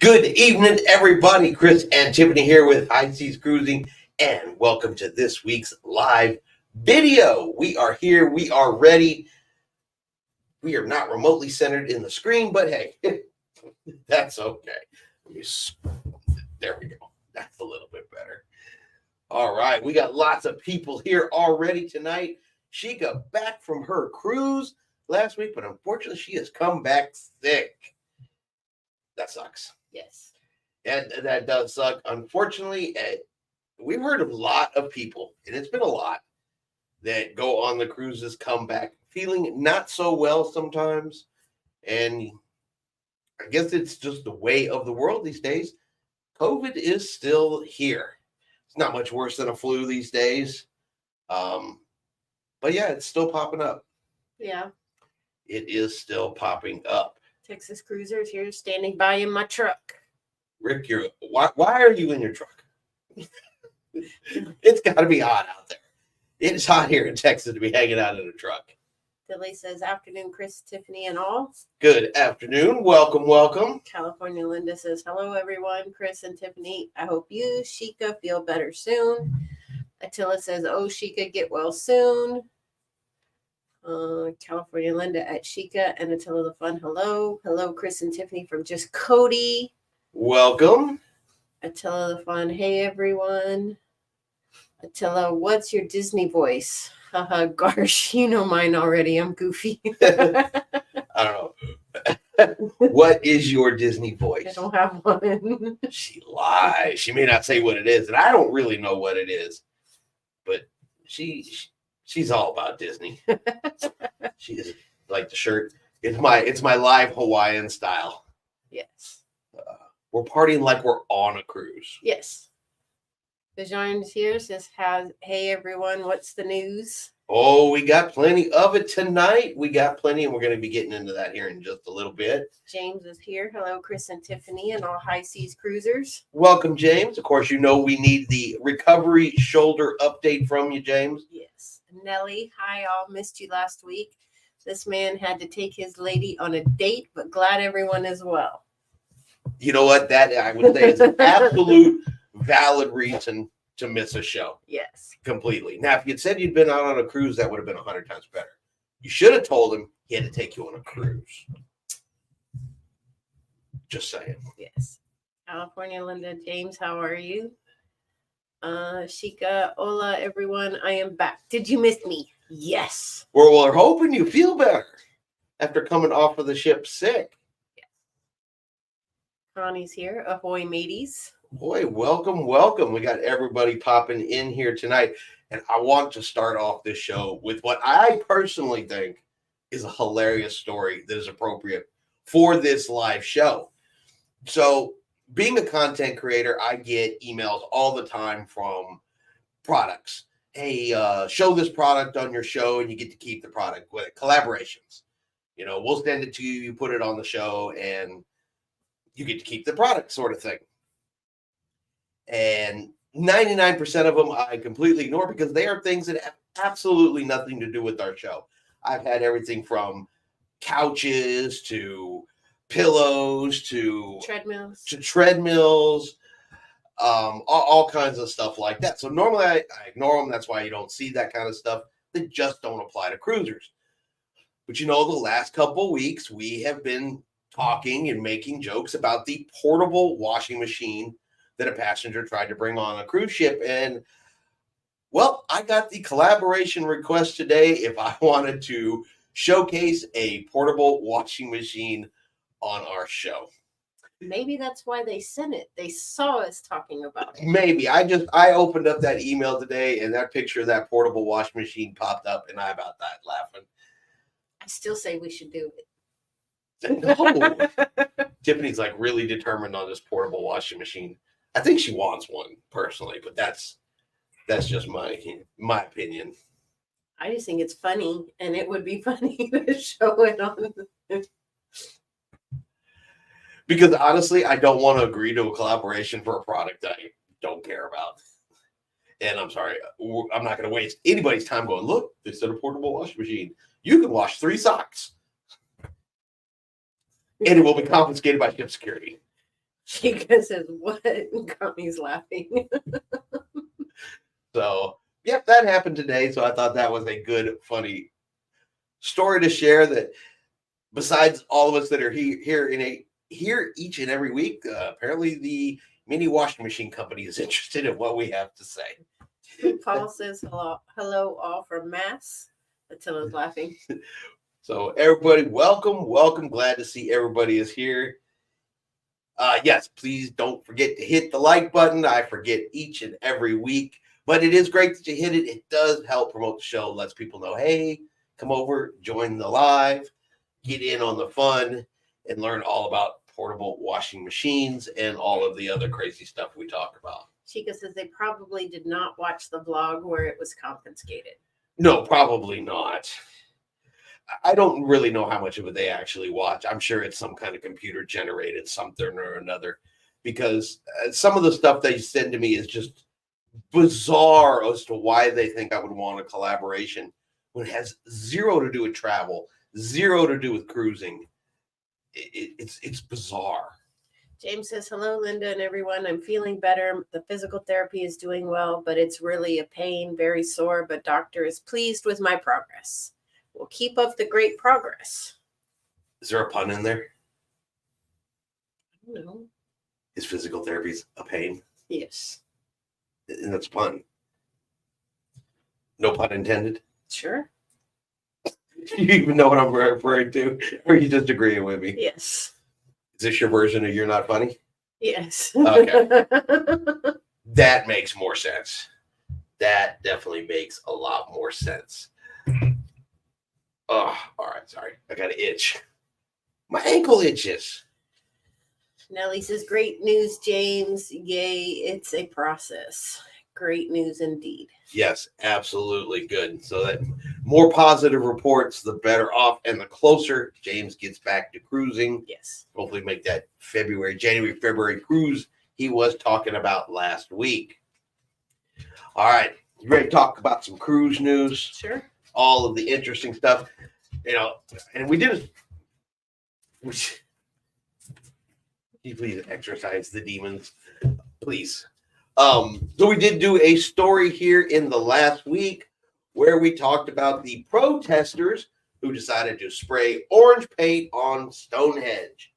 Good evening, everybody. Chris and Tiffany here with High Seas Cruising, and welcome to this week's live video. We are here. We are ready. We are not remotely centered in the screen, but hey, that's okay. There we go. That's a little bit better. All right. We got lots of people here already tonight. She got back from her cruise last week, but unfortunately, she has come back sick. That sucks. Yes. And that does suck. Unfortunately, we've heard of a lot of people, and it's been a lot, that go on the cruises, come back feeling not so well sometimes. And I guess it's just the way of the world these days. COVID is still here. It's not much worse than a flu these days. But yeah, it's still popping up. Yeah. It is still popping up. Texas Cruisers here standing by in my truck. Rick, why are you in your truck? It's got to be hot out there. It's hot here in Texas to be hanging out in a truck. Dilly says, afternoon, Chris, Tiffany, and all. Good afternoon. Welcome, welcome. California Linda says, hello, everyone. Chris and Tiffany, I hope you, Sheikah, feel better soon. Attila says, oh, Sheikah, get well soon. California Linda at Sheikah and Attila the Fun. Hello. Hello, Chris and Tiffany from Just Cody. Welcome. Attila the Fun. Hey, everyone. Attila, what's your Disney voice? Haha, gosh, you know mine already. I'm goofy. I don't know. What is your Disney voice? I don't have one. She lies. She may not say what it is, and I don't really know what it is. But she's all about Disney. She is like the shirt. It's my live Hawaiian style. Yes. We're partying like we're on a cruise. Yes. Bajarn's here says, hey everyone, what's the news? Oh, we got plenty of it tonight. We got plenty, and we're going to be getting into that here in just a little bit. James is here. Hello, Chris and Tiffany and all High Seas Cruisers. Welcome, James. Of course, you know we need the recovery shoulder update from you, James. Yes. Nelly, hi all. Missed you last week. This man had to take his lady on a date, but glad everyone is well. You know what? That I would say is an absolute valid reason to miss a show. Yes. Completely. Now, if you'd said you'd been out on a cruise, that would have been 100 times better. You should have told him he had to take you on a cruise. Just saying. Yes. California Linda James, how are you? Sheikah, hola everyone. I am back. Did you miss me? Yes. Well, we're hoping you feel better after coming off of the ship sick. Yes. Connie's here. Ahoy, mateys. Boy, welcome, welcome. We got everybody popping in here tonight. And I want to start off this show with what I personally think is a hilarious story that is appropriate for this live show. So, being a content creator, I get emails all the time from products. Hey, show this product on your show and you get to keep the product with it. Collaborations. You know, we'll send it to you, you put it on the show, and you get to keep the product sort of thing. And 99% of them I completely ignore because they are things that have absolutely nothing to do with our show. I've had everything from couches to pillows to treadmills, all kinds of stuff like that. So normally I ignore them. That's why you don't see that kind of stuff. They just don't apply to cruisers. But you know, the last couple weeks we have been talking and making jokes about the portable washing machine that a passenger tried to bring on a cruise ship. And well, I got the collaboration request today if I wanted to showcase a portable washing machine on our show. Maybe that's why they sent it. They saw us talking about it. Maybe. I opened up that email today and that picture of that portable washing machine popped up and I about that laughing. I still say we should do it. No. Tiffany's like really determined on this portable washing machine. I think she wants one personally, but that's just my opinion. I just think it's funny, and it would be funny to show it on. Because honestly, I don't want to agree to a collaboration for a product I don't care about. And I'm sorry, I'm not going to waste anybody's time going, look, they said a portable washing machine. You can wash 3 socks. And it will be confiscated by ship security. Chica says, what? Connie's laughing. So, yep, that happened today. So I thought that was a good, funny story to share. That besides all of us that are here each and every week, apparently the mini washing machine company is interested in what we have to say. Paul says, hello all from Mass. Attila's laughing. So everybody, welcome. Glad to see everybody is here. Yes, please don't forget to hit the like button. I forget each and every week, but it is great that you hit it. It does help promote the show, lets people know, hey, come over, join the live, get in on the fun, and learn all about portable washing machines and all of the other crazy stuff we talk about. Chica says they probably did not watch the vlog where it was confiscated. No, probably not. I don't really know how much of it they actually watch. I'm sure it's some kind of computer generated something or another, because some of the stuff they send to me is just bizarre as to why they think I would want a collaboration when it has zero to do with travel, zero to do with cruising. It's bizarre. James says, hello, Linda and everyone. I'm feeling better. The physical therapy is doing well, but it's really a pain, very sore, but doctor is pleased with my progress. We'll keep up the great progress. Is there a pun in there? I don't know. Is physical therapy a pain? Yes. And that's a pun. No pun intended. Sure. You even know what I'm referring to? Or are you just agreeing with me? Yes. Is this your version of you're not funny? Yes. Okay. That makes more sense. That definitely makes a lot more sense. Oh, all right. Sorry. I got an itch. My ankle itches. Nellie says, great news, James. Yay, it's a process. Great news indeed. Yes, absolutely good. So that more positive reports, the better off, and the closer James gets back to cruising. Yes. Hopefully make that January, February cruise he was talking about last week. All right. You ready to talk about some cruise news? Sure. All of the interesting stuff, and we did it. You please exercise the demons, please. So we did do a story here in the last week where we talked about the protesters who decided to spray orange paint on Stonehenge.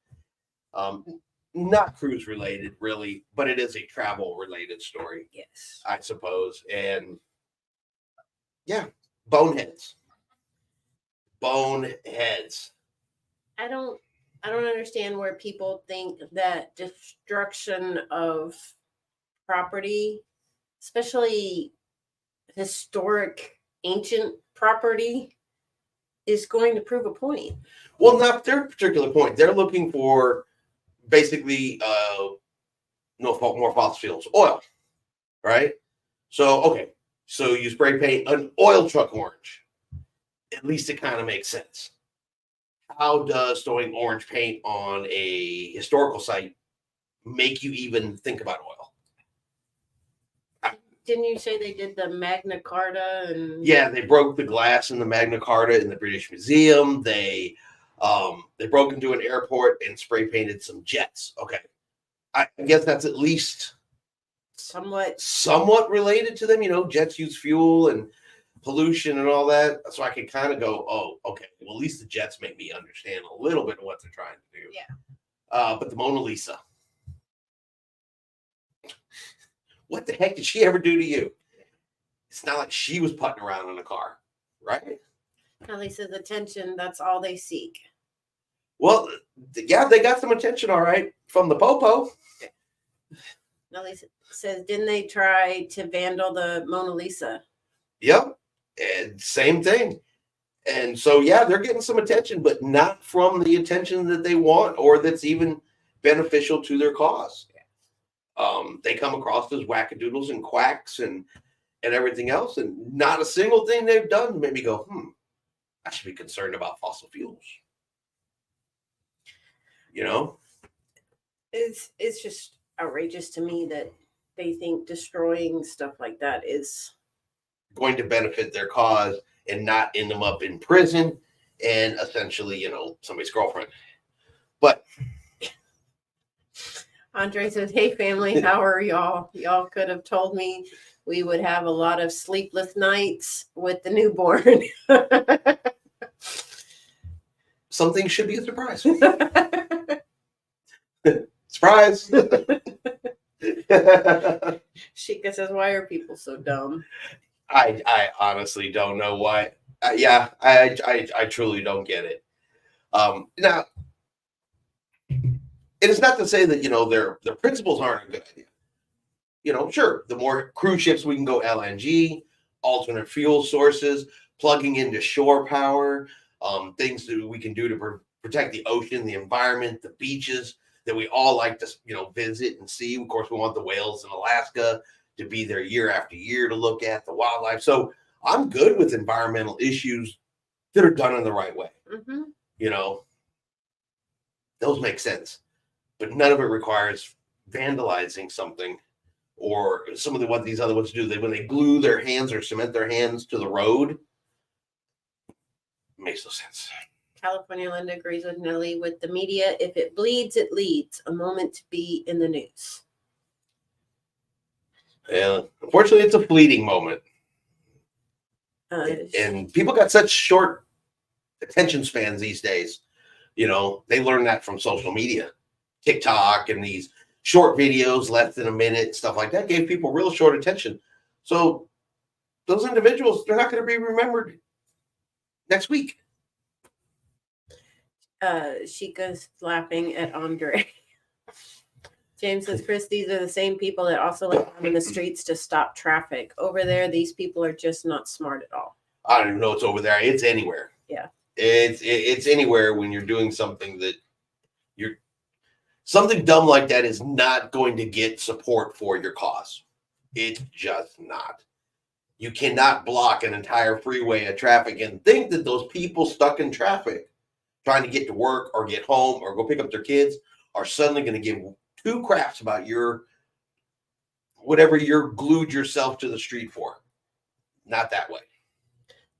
Not cruise related, really, but it is a travel related story. Yes. I suppose. And yeah, boneheads. I don't understand where people think that destruction of property, especially historic ancient property, is going to prove a point. Well, not their particular point. They're looking for basically more fossil fuels, oil, right? So, okay. So you spray paint an oil truck orange. At least it kind of makes sense. How does throwing orange paint on a historical site make you even think about oil? Didn't you say they did the Magna Carta? And yeah, they broke the glass in the Magna Carta in the British Museum. They broke into an airport and spray painted some jets. Okay, I guess that's at least somewhat related to them. Jets use fuel and pollution and all that, so I can kind of go, oh, okay, well, at least the jets make me understand a little bit of what they're trying to do. Yeah. But the Mona Lisa, what the heck did she ever do to you? It's not like she was putting around in a car, right? Kelly says attention, that's all they seek. Well, yeah, they got some attention, all right, from the Popo. Nellie says, didn't they try to vandal the Mona Lisa? Yep. And same thing. And so, yeah, they're getting some attention, but not from the attention that they want or that's even beneficial to their cause. They come across as wackadoodles and quacks and everything else, and not a single thing they've done made me go, I should be concerned about fossil fuels. It's just outrageous to me that they think destroying stuff like that is going to benefit their cause and not end them up in prison and essentially, somebody's girlfriend. But Andre says, "Hey family, how are y'all? Y'all could have told me we would have a lot of sleepless nights with the newborn." Something should be a surprise. Surprise. Sheikah says, "Why are people so dumb?" I honestly don't know why. Yeah, I truly don't get it. Now, it is not to say that their principles aren't a good idea. Sure, the more cruise ships we can go LNG, alternate fuel sources, plugging into shore power, things that we can do to protect the ocean, the environment, the beaches that we all like to visit and see. Of course, we want the whales in Alaska to be there year after year to look at the wildlife. So I'm good with environmental issues that are done in the right way. Mm-hmm. Those make sense, but none of it requires vandalizing something or some of what these other ones do. When they glue their hands or cement their hands to the road, makes no sense. California Linda agrees with Nellie with the media. If it bleeds, it leads. A moment to be in the news. Yeah, unfortunately, it's a fleeting moment. And people got such short attention spans these days. They learn that from social media, TikTok, and these short videos, less than a minute, stuff like that, gave people real short attention. So those individuals, they're not going to be remembered next week. Sheikah's laughing at Andre. James says, "Chris, these are the same people that also lay down in the streets to stop traffic. Over there, these people are just not smart at all." I don't even know it's over there. It's anywhere. Yeah. It's anywhere when you're doing something that something dumb like that is not going to get support for your cause. It's just not. You cannot block an entire freeway of traffic and think that those people stuck in traffic trying to get to work or get home or go pick up their kids are suddenly going to give two craps about whatever you're glued yourself to the street for. Not that way.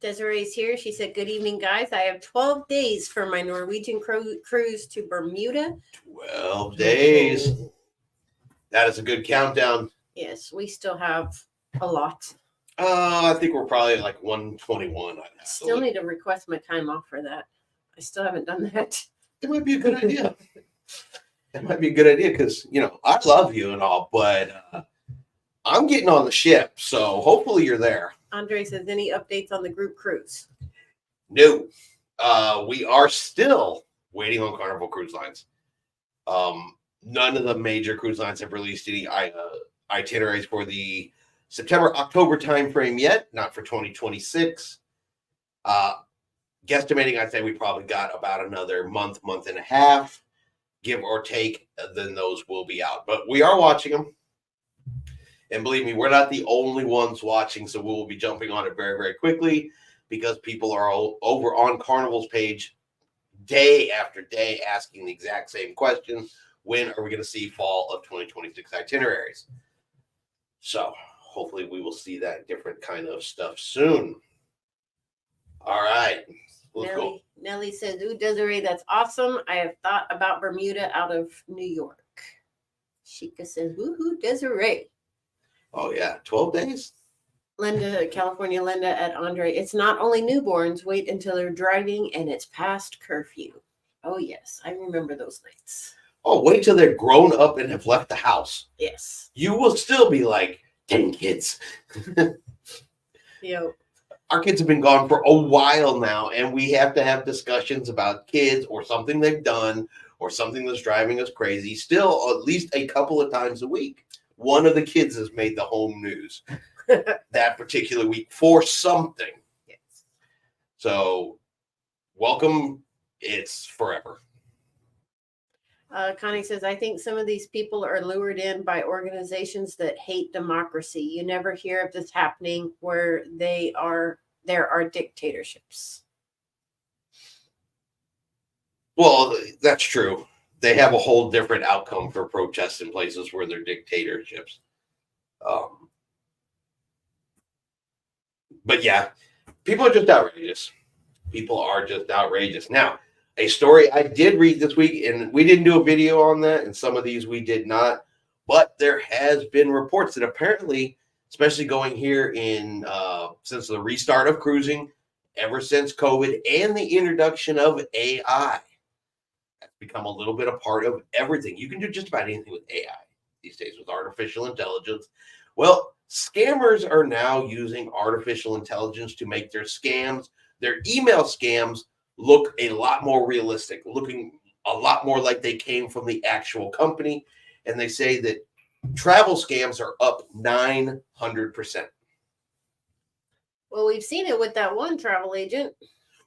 Desiree's here. She said, "Good evening, guys. I have 12 days for my Norwegian cruise to Bermuda." 12 days. That is a good countdown. Yes, we still have a lot. I think we're probably like 121. I still need to request my time off for that. I still haven't done that. It might be a good idea. It might be a good idea because, I love you and all, but I'm getting on the ship. So hopefully you're there. Andre says, "Any updates on the group cruise?" No. We are still waiting on Carnival Cruise Lines. None of the major cruise lines have released any itineraries for the September-October timeframe yet, not for 2026. Guesstimating, I'd say we probably got about another month and a half, give or take, then those will be out. But we are watching them. And believe me, we're not the only ones watching, so we will be jumping on it very, very quickly because people are all over on Carnival's page day after day asking the exact same question. When are we going to see fall of 2026 itineraries? So hopefully we will see that different kind of stuff soon. All right. Let's go. Nellie says, "Ooh, Desiree, that's awesome. I have thought about Bermuda out of New York." Sheikah says, "Woohoo, Desiree." Oh, yeah. 12 days? Linda, California Linda at Andre, "It's not only newborns. Wait until they're driving and it's past curfew." Oh, yes. I remember those nights. Oh, wait till they're grown up and have left the house. Yes. You will still be like, 10 kids. Yep. Our kids have been gone for a while now, and we have to have discussions about kids or something they've done or something that's driving us crazy. Still, at least a couple of times a week, one of the kids has made the home news that particular week for something. Yes. So, welcome. It's forever. Connie says, "I think some of these people are lured in by organizations that hate democracy. You never hear of this happening where there are dictatorships." Well, that's true. They have a whole different outcome for protests in places where they're dictatorships. But yeah, people are just outrageous. People are just outrageous. Now, A story I did read this week, and we didn't do a video on that, and some of these we did not, but there has been reports that apparently, especially going here in since the restart of cruising, ever since COVID and the introduction of AI, that's become a little bit a part of everything. You can do just about anything with AI these days with artificial intelligence. Well, scammers are now using artificial intelligence to make their scams, their email scams, look a lot more realistic, looking a lot more like they came from the actual company. And they say that travel scams are up 900%. Well, we've seen it with that one travel agent.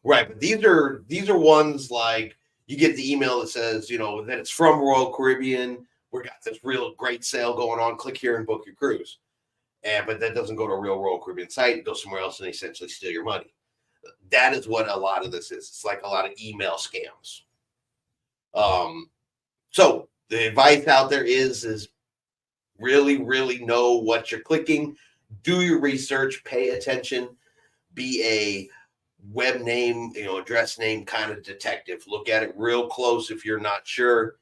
Right, but these are ones like you get the email that says, you know, that it's from Royal Caribbean. We got this real great sale going on. Click here and book your cruise. And but that doesn't go to a real Royal Caribbean site. It goes somewhere else and they essentially steal your money. That is what a lot of this is. It's like a lot of email scams. So the advice out there is really, really know what you're clicking. Do your research. Pay attention. Be a web name, you know, address name kind of detective. Look at it real close if you're not sure.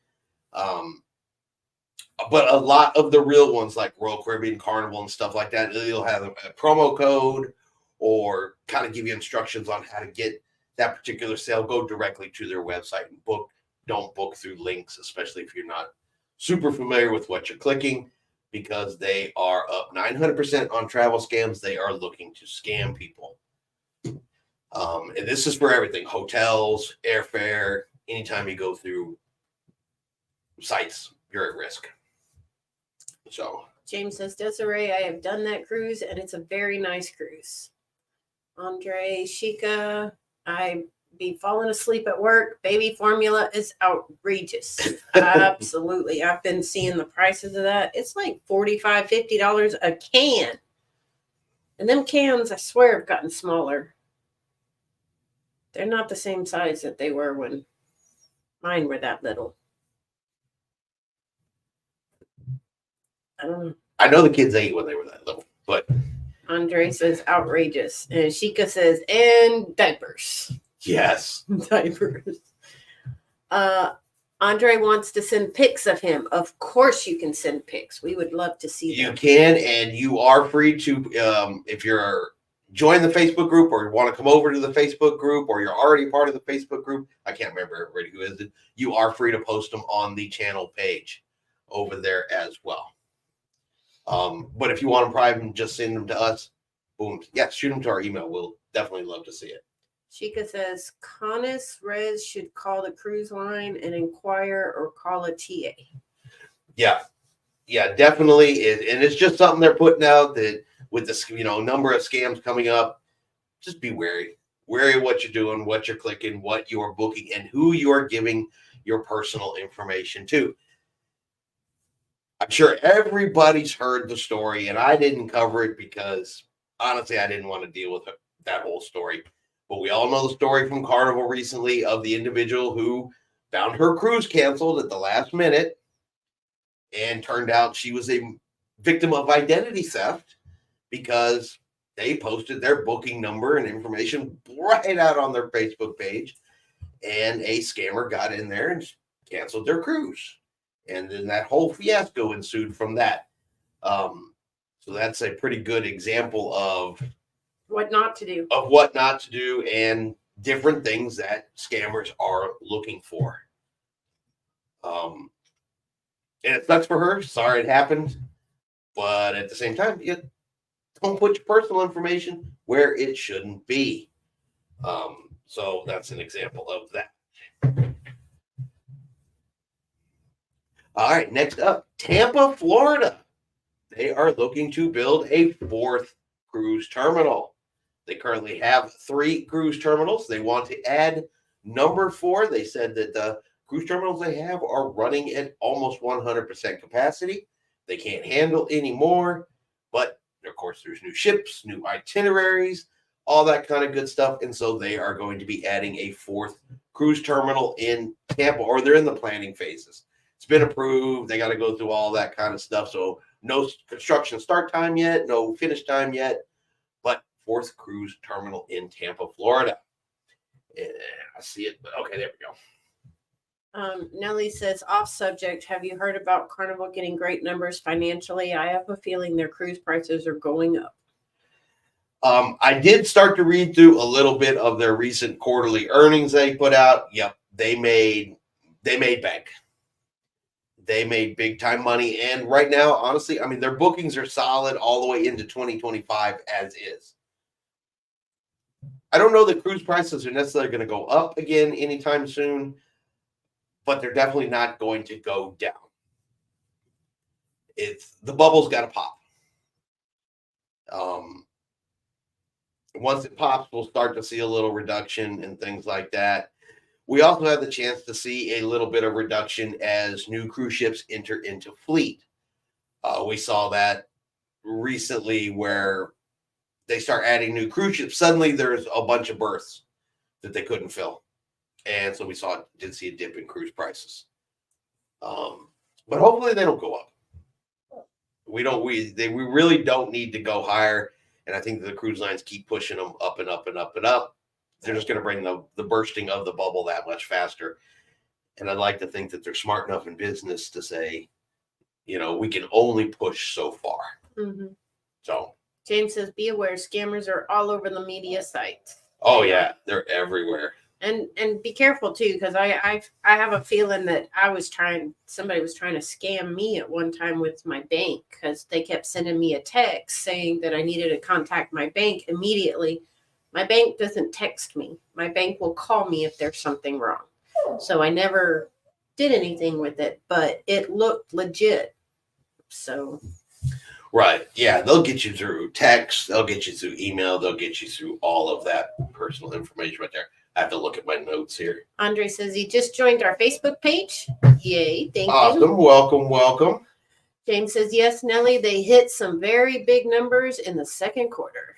But a lot of the real ones like Royal Caribbean, Carnival, and stuff like that, they'll have a promo code or kind of give you instructions on how to get that particular sale. Go directly to their website and book. Don't book through links, especially if you're not super familiar with what you're clicking, because they are up 900% on travel scams. They are looking to scam people. And this is for everything: hotels, airfare. Anytime you go through sites, you're at risk. So James says, Desiree, I have done that cruise and it's a very nice cruise. Andre, Shika, I be falling asleep at work. Baby formula is outrageous. Absolutely. I've been seeing the prices of that. It's like $45, $50 a can. And them cans, I swear, have gotten smaller. They're not the same size that they were when mine were that little. I don't know. I know the kids ate when they were that little, but Andre says outrageous. And Shika says, and diapers. yes. Diapers. Andre wants to send pics of him. Of course you can send pics. We would love to see You them. can, and you are free to, if you're join the Facebook group or you want to come over to the Facebook group or you're already part of the Facebook group, I can't remember everybody who is it, you are free to post them on the channel page over there as well. But if you want them private and just send them to us, boom, yeah, shoot them to our email. We'll definitely love to see it. Shika says, Conis Rez should call the cruise line and inquire or call a TA. Yeah, definitely. And it's just something they're putting out that with this, you know, number of scams coming up, just be wary of what you're doing, what you're clicking, what you're booking, and who you are giving your personal information to. I'm sure everybody's heard the story, and I didn't cover it because honestly, I didn't want to deal with that whole story. But we all know the story from Carnival recently of the individual who found her cruise canceled at the last minute, and turned out she was a victim of identity theft because they posted their booking number and information right out on their Facebook page, and a scammer got in there and canceled their cruise. And then that whole fiasco ensued from that. So that's a pretty good example of what not to do. And different things that scammers are looking for. And it sucks for her. Sorry it happened. But at the same time, don't put your personal information where it shouldn't be. So that's an example of that. All right, next up, Tampa, Florida. They are looking to build a 4th cruise terminal. They currently have 3 cruise terminals. They want to add number 4. They said that the cruise terminals they have are running at almost 100% capacity. They can't handle any more. But, of course, there's new ships, new itineraries, all that kind of good stuff. And so they are going to be adding a 4th cruise terminal in Tampa, or they're in the planning phases. It's been approved. They got to go through all that kind of stuff. So no construction start time yet, no finish time yet, but 4th cruise terminal in Tampa, Florida. I see it, but okay, there we go. Nellie says, off subject, have you heard about Carnival getting great numbers financially? I have a feeling their cruise prices are going up. I did start to read through a little bit of their recent quarterly earnings they put out. Yep, they made bank. They made big time money, and right now, honestly, I mean, their bookings are solid all the way into 2025 as is. I don't know that cruise prices are necessarily going to go up again anytime soon, but they're definitely not going to go down. The bubble's got to pop. Once it pops, we'll start to see a little reduction and things like that. We also have the chance to see a little bit of reduction as new cruise ships enter into fleet. We saw that recently where they start adding new cruise ships. Suddenly there's a bunch of berths that they couldn't fill. And so we did see a dip in cruise prices. But hopefully they don't go up. We really don't need to go higher. And I think the cruise lines keep pushing them up and up and up and up. They're just going to bring the bursting of the bubble that much faster. And I'd like to think that they're smart enough in business to say, we can only push so far. Mm-hmm. So James says, be aware, scammers are all over the media sites. Oh yeah, they're everywhere. And be careful too, because I have a feeling that somebody was trying to scam me at one time with my bank, because they kept sending me a text saying that I needed to contact my bank immediately. My bank doesn't text me. My bank will call me if there's something wrong. So I never did anything with it, but it looked legit. So. Right. Yeah. They'll get you through text. They'll get you through email. They'll get you through all of that personal information right there. I have to look at my notes here. Andre says he just joined our Facebook page. Yay. Thank you. Awesome. Welcome. James says, yes, Nellie, they hit some very big numbers in the second quarter.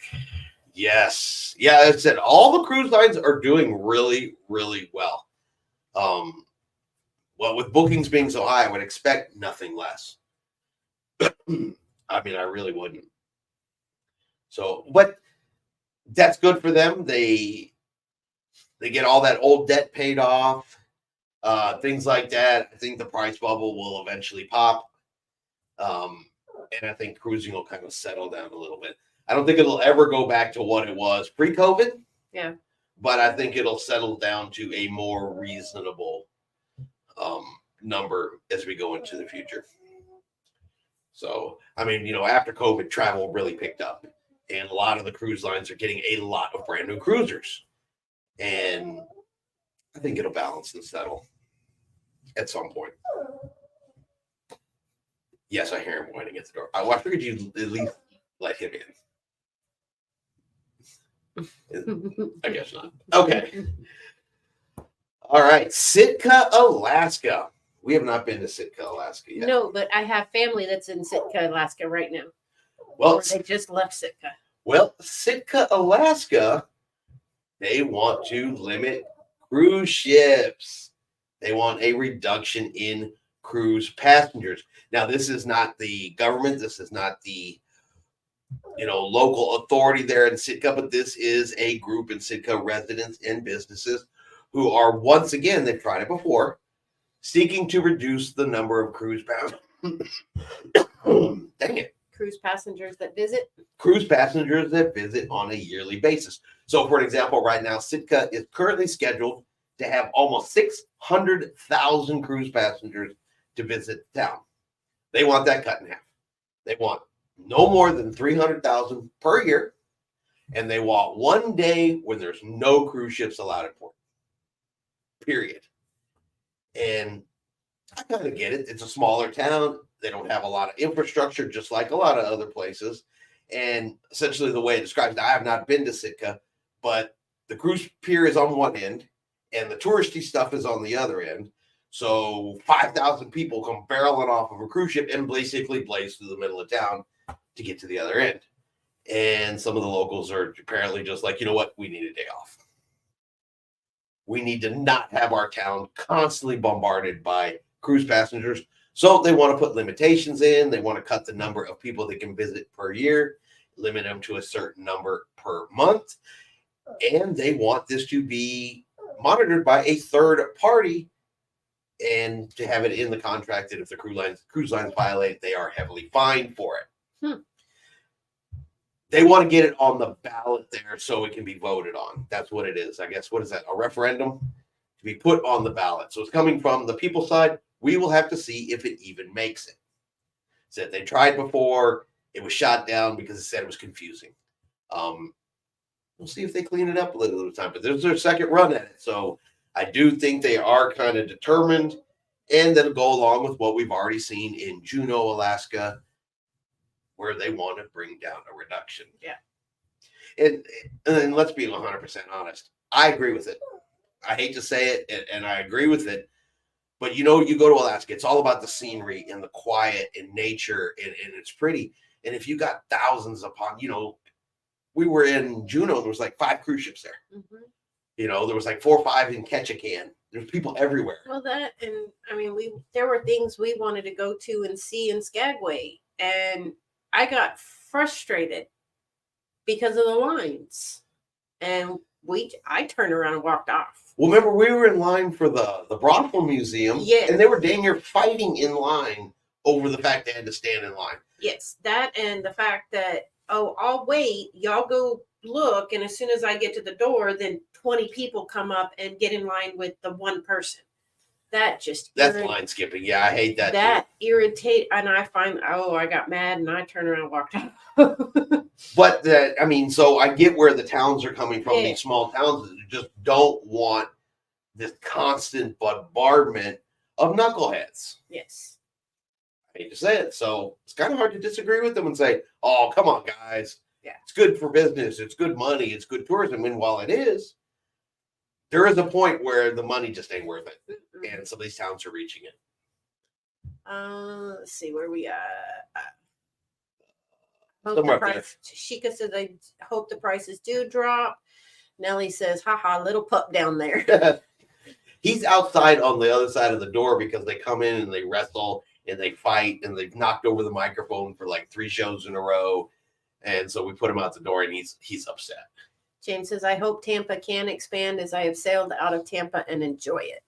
Yes. Yeah, I said all the cruise lines are doing really, really well. Well, with bookings being so high, I would expect nothing less. I mean, I really wouldn't. So, but that's good for them. They get all that old debt paid off, things like that. I think the price bubble will eventually pop. And I think cruising will kind of settle down a little bit. I don't think it'll ever go back to what it was pre-COVID. Yeah. But I think it'll settle down to a more reasonable number as we go into the future. So, I mean, after COVID, travel really picked up. And a lot of the cruise lines are getting a lot of brand new cruisers. And I think it'll balance and settle at some point. Yes, I hear him whining at the door. I figured you'd at least let him in. I guess not. Okay. All right. Sitka, Alaska. We have not been to Sitka, Alaska yet. No, but I have family that's in Sitka, Alaska right now. Well, they just left Sitka. Well, Sitka, Alaska, they want to limit cruise ships. They want a reduction in cruise passengers. Now, this is not the government. This is not the local authority there in Sitka, but this is a group in Sitka, residents and businesses who are, once again, they've tried it before, seeking to reduce the number of cruise passengers. Dang it. Cruise passengers that visit? Cruise passengers that visit on a yearly basis. So, for example, right now, Sitka is currently scheduled to have almost 600,000 cruise passengers to visit town. They want that cut in half. They want no more than 300,000 per year, and they want one day when there's no cruise ships allowed in port. Period. And I kind of get it. It's a smaller town. They don't have a lot of infrastructure, just like a lot of other places. And essentially the way it describes it, I have not been to Sitka, but the cruise pier is on one end and the touristy stuff is on the other end. So 5,000 people come barreling off of a cruise ship and basically blaze through the middle of town to get to the other end. And some of the locals are apparently just like, you know what? We need a day off. We need to not have our town constantly bombarded by cruise passengers. So they want to put limitations in. They want to cut the number of people that can visit per year, limit them to a certain number per month. And they want this to be monitored by a third party, and to have it in the contract that if the cruise lines violate, they are heavily fined for it. They want to get it on the ballot there so it can be voted on. That's what it is. I guess, what is that? A referendum to be put on the ballot. So it's coming from the people side. We will have to see if it even makes it. Said they tried before. It was shot down because it said it was confusing. We'll see if they clean it up a little time. But there's their second run at it. So I do think they are kind of determined, and that'll go along with what we've already seen in Juneau, Alaska, where they want to bring down a reduction. Yeah. And let's be 100% honest. I agree with it. I hate to say it, and I agree with it. But you go to Alaska, it's all about the scenery and the quiet and nature, and it's pretty. And if you got thousands upon, we were in Juneau, there was like 5 cruise ships there. Mm-hmm. There was like 4 or 5 in Ketchikan. There's people everywhere. Well, there were things we wanted to go to and see in Skagway, and I got frustrated because of the lines, and I turned around and walked off. Well, remember, we were in line for the brothel museum, Yes. and they were dang near fighting in line over the fact they had to stand in line. Yes, that and the fact that, I'll wait, y'all go look, and as soon as I get to the door, then 20 people come up and get in line with the one person. That's line skipping. Yeah, I hate that. That irritate, and I find, I got mad, and I turned around and walked out. But so I get where the towns are coming from. Yeah. These small towns that just don't want this constant bombardment of knuckleheads. Yes. I hate to say it. So it's kind of hard to disagree with them and say, "Oh, come on, guys. Yeah. It's good for business. It's good money. It's good tourism." And while it is, there is a point where the money just ain't worth it. Mm-hmm. And some of these towns are reaching it. Let's see where we are. Sheikah says, I hope the prices do drop. Nellie says, haha, little pup down there. He's outside on the other side of the door because they come in and they wrestle and they fight and they've knocked over the microphone for like 3 shows in a row. And so we put him out the door and he's upset. James says, I hope Tampa can expand as I have sailed out of Tampa and enjoy it.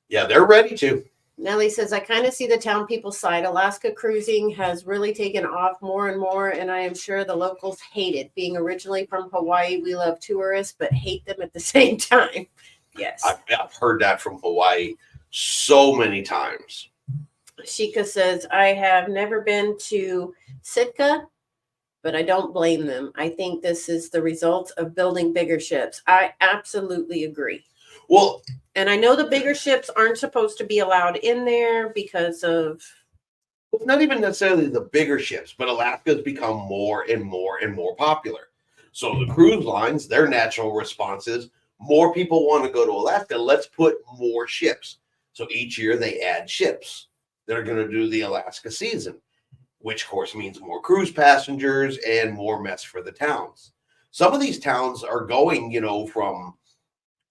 Yeah, they're ready to. Nellie says, I kind of see the town people's side. Alaska cruising has really taken off more and more, and I am sure the locals hate it. Being originally from Hawaii, we love tourists, but hate them at the same time. Yes. I've heard that from Hawaii so many times. Sheikah says, I have never been to Sitka, but I don't blame them. I think this is the result of building bigger ships. I absolutely agree. Well, and I know the bigger ships aren't supposed to be allowed in there because of... It's not even necessarily the bigger ships, but Alaska's become more and more and more popular. So the cruise lines, their natural response is, more people want to go to Alaska, let's put more ships. So each year they add ships that are going to do the Alaska season, which of course means more cruise passengers and more mess for the towns. Some of these towns are going, from...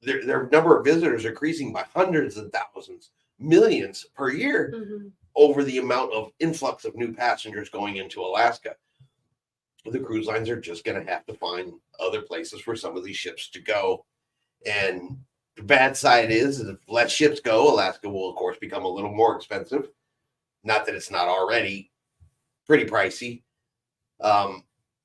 Their number of visitors are increasing by hundreds of thousands, millions per year over the amount of influx of new passengers going into Alaska. The cruise lines are just going to have to find other places for some of these ships to go. And the bad side is if less ships go, Alaska will, of course, become a little more expensive. Not that it's not already pretty pricey, but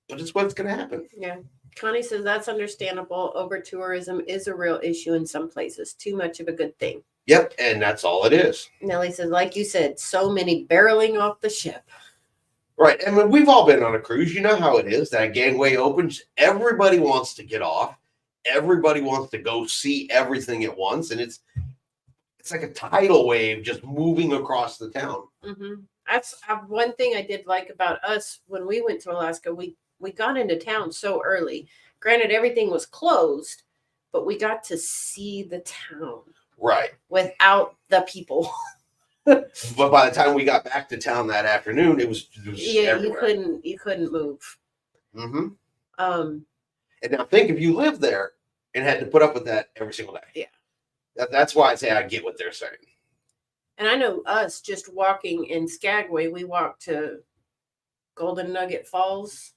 it's what's going to happen. Yeah. Connie says that's understandable. Over-tourism is a real issue in some places. Too much of a good thing. Yep, and that's all it is. Nellie says, like you said, so many barreling off the ship. Right, and when we've all been on a cruise, you know how it is. That gangway opens, everybody wants to get off. Everybody wants to go see everything at once, and it's like a tidal wave just moving across the town. Mm-hmm. That's one thing I did like about us when we went to Alaska. We got into town so early. Granted, everything was closed, but we got to see the town. Right. Without the people. But by the time we got back to town that afternoon, it was everywhere. You couldn't move. Mm-hmm. And now think if you lived there and had to put up with that every single day. Yeah. That's why I say I get what they're saying. And I know us just walking in Skagway, we walked to Golden Nugget Falls.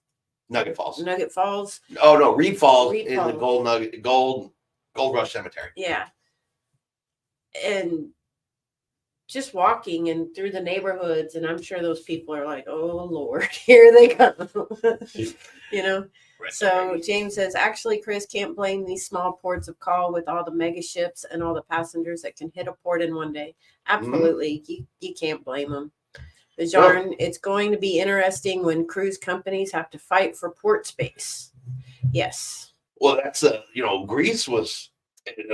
Nugget Falls. Nugget Falls. Oh no, Reed Falls Reed in Falls. the Gold Gold Rush Cemetery. Yeah. And just walking and through the neighborhoods, and I'm sure those people are like, oh Lord, here they come. You know? So James says, actually, Chris, can't blame these small ports of call with all the mega ships and all the passengers that can hit a port in one day. Absolutely. You can't blame them. Bajarn, it's going to be interesting when cruise companies have to fight for port space. Yes. Well, that's Greece was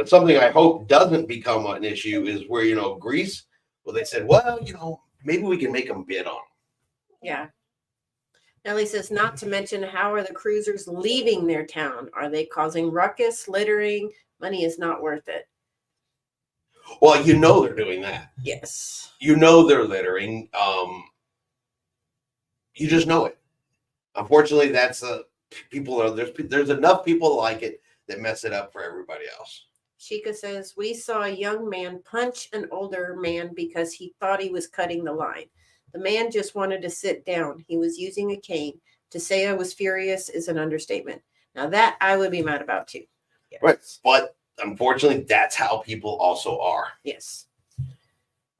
something I hope doesn't become an issue is where, Greece, well, they said, well, maybe we can make them bid on them. Yeah. Nellie says, not to mention, how are the cruisers leaving their town? Are they causing ruckus, littering? Money is not worth it. Well, they're doing that. Yes. They're littering. You just know it. Unfortunately, that's there's enough people like it that mess it up for everybody else. Shika says, we saw a young man punch an older man because he thought he was cutting the line. The man just wanted to sit down. He was using a cane. To say I was furious is an understatement. Now that I would be mad about too. Yes. Right. But unfortunately, that's how people also are. Yes.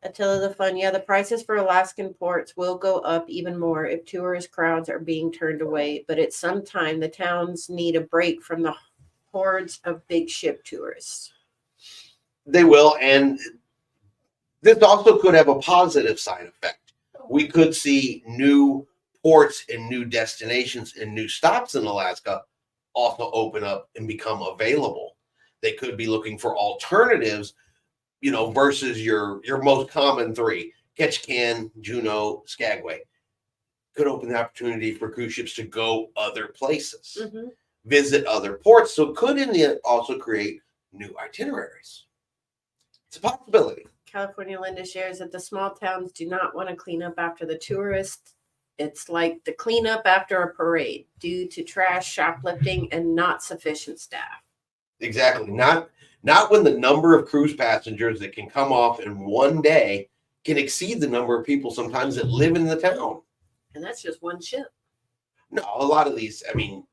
Attila the Fun. Yeah, the prices for Alaskan ports will go up even more if tourist crowds are being turned away. But at some time, the towns need a break from the hordes of big ship tourists. They will. And this also could have a positive side effect. We could see new ports and new destinations and new stops in Alaska also open up and become available. They could be looking for alternatives, versus your most common three, Ketchikan, Juneau, Skagway. Could open the opportunity for cruise ships to go other places, visit other ports. So it could in the end also create new itineraries. It's a possibility. California Linda shares that the small towns do not want to clean up after the tourists. It's like the cleanup after a parade due to trash, shoplifting, and not sufficient staff. Exactly. Not when the number of cruise passengers that can come off in one day can exceed the number of people sometimes that live in the town. And that's just one ship. No, a lot of these, you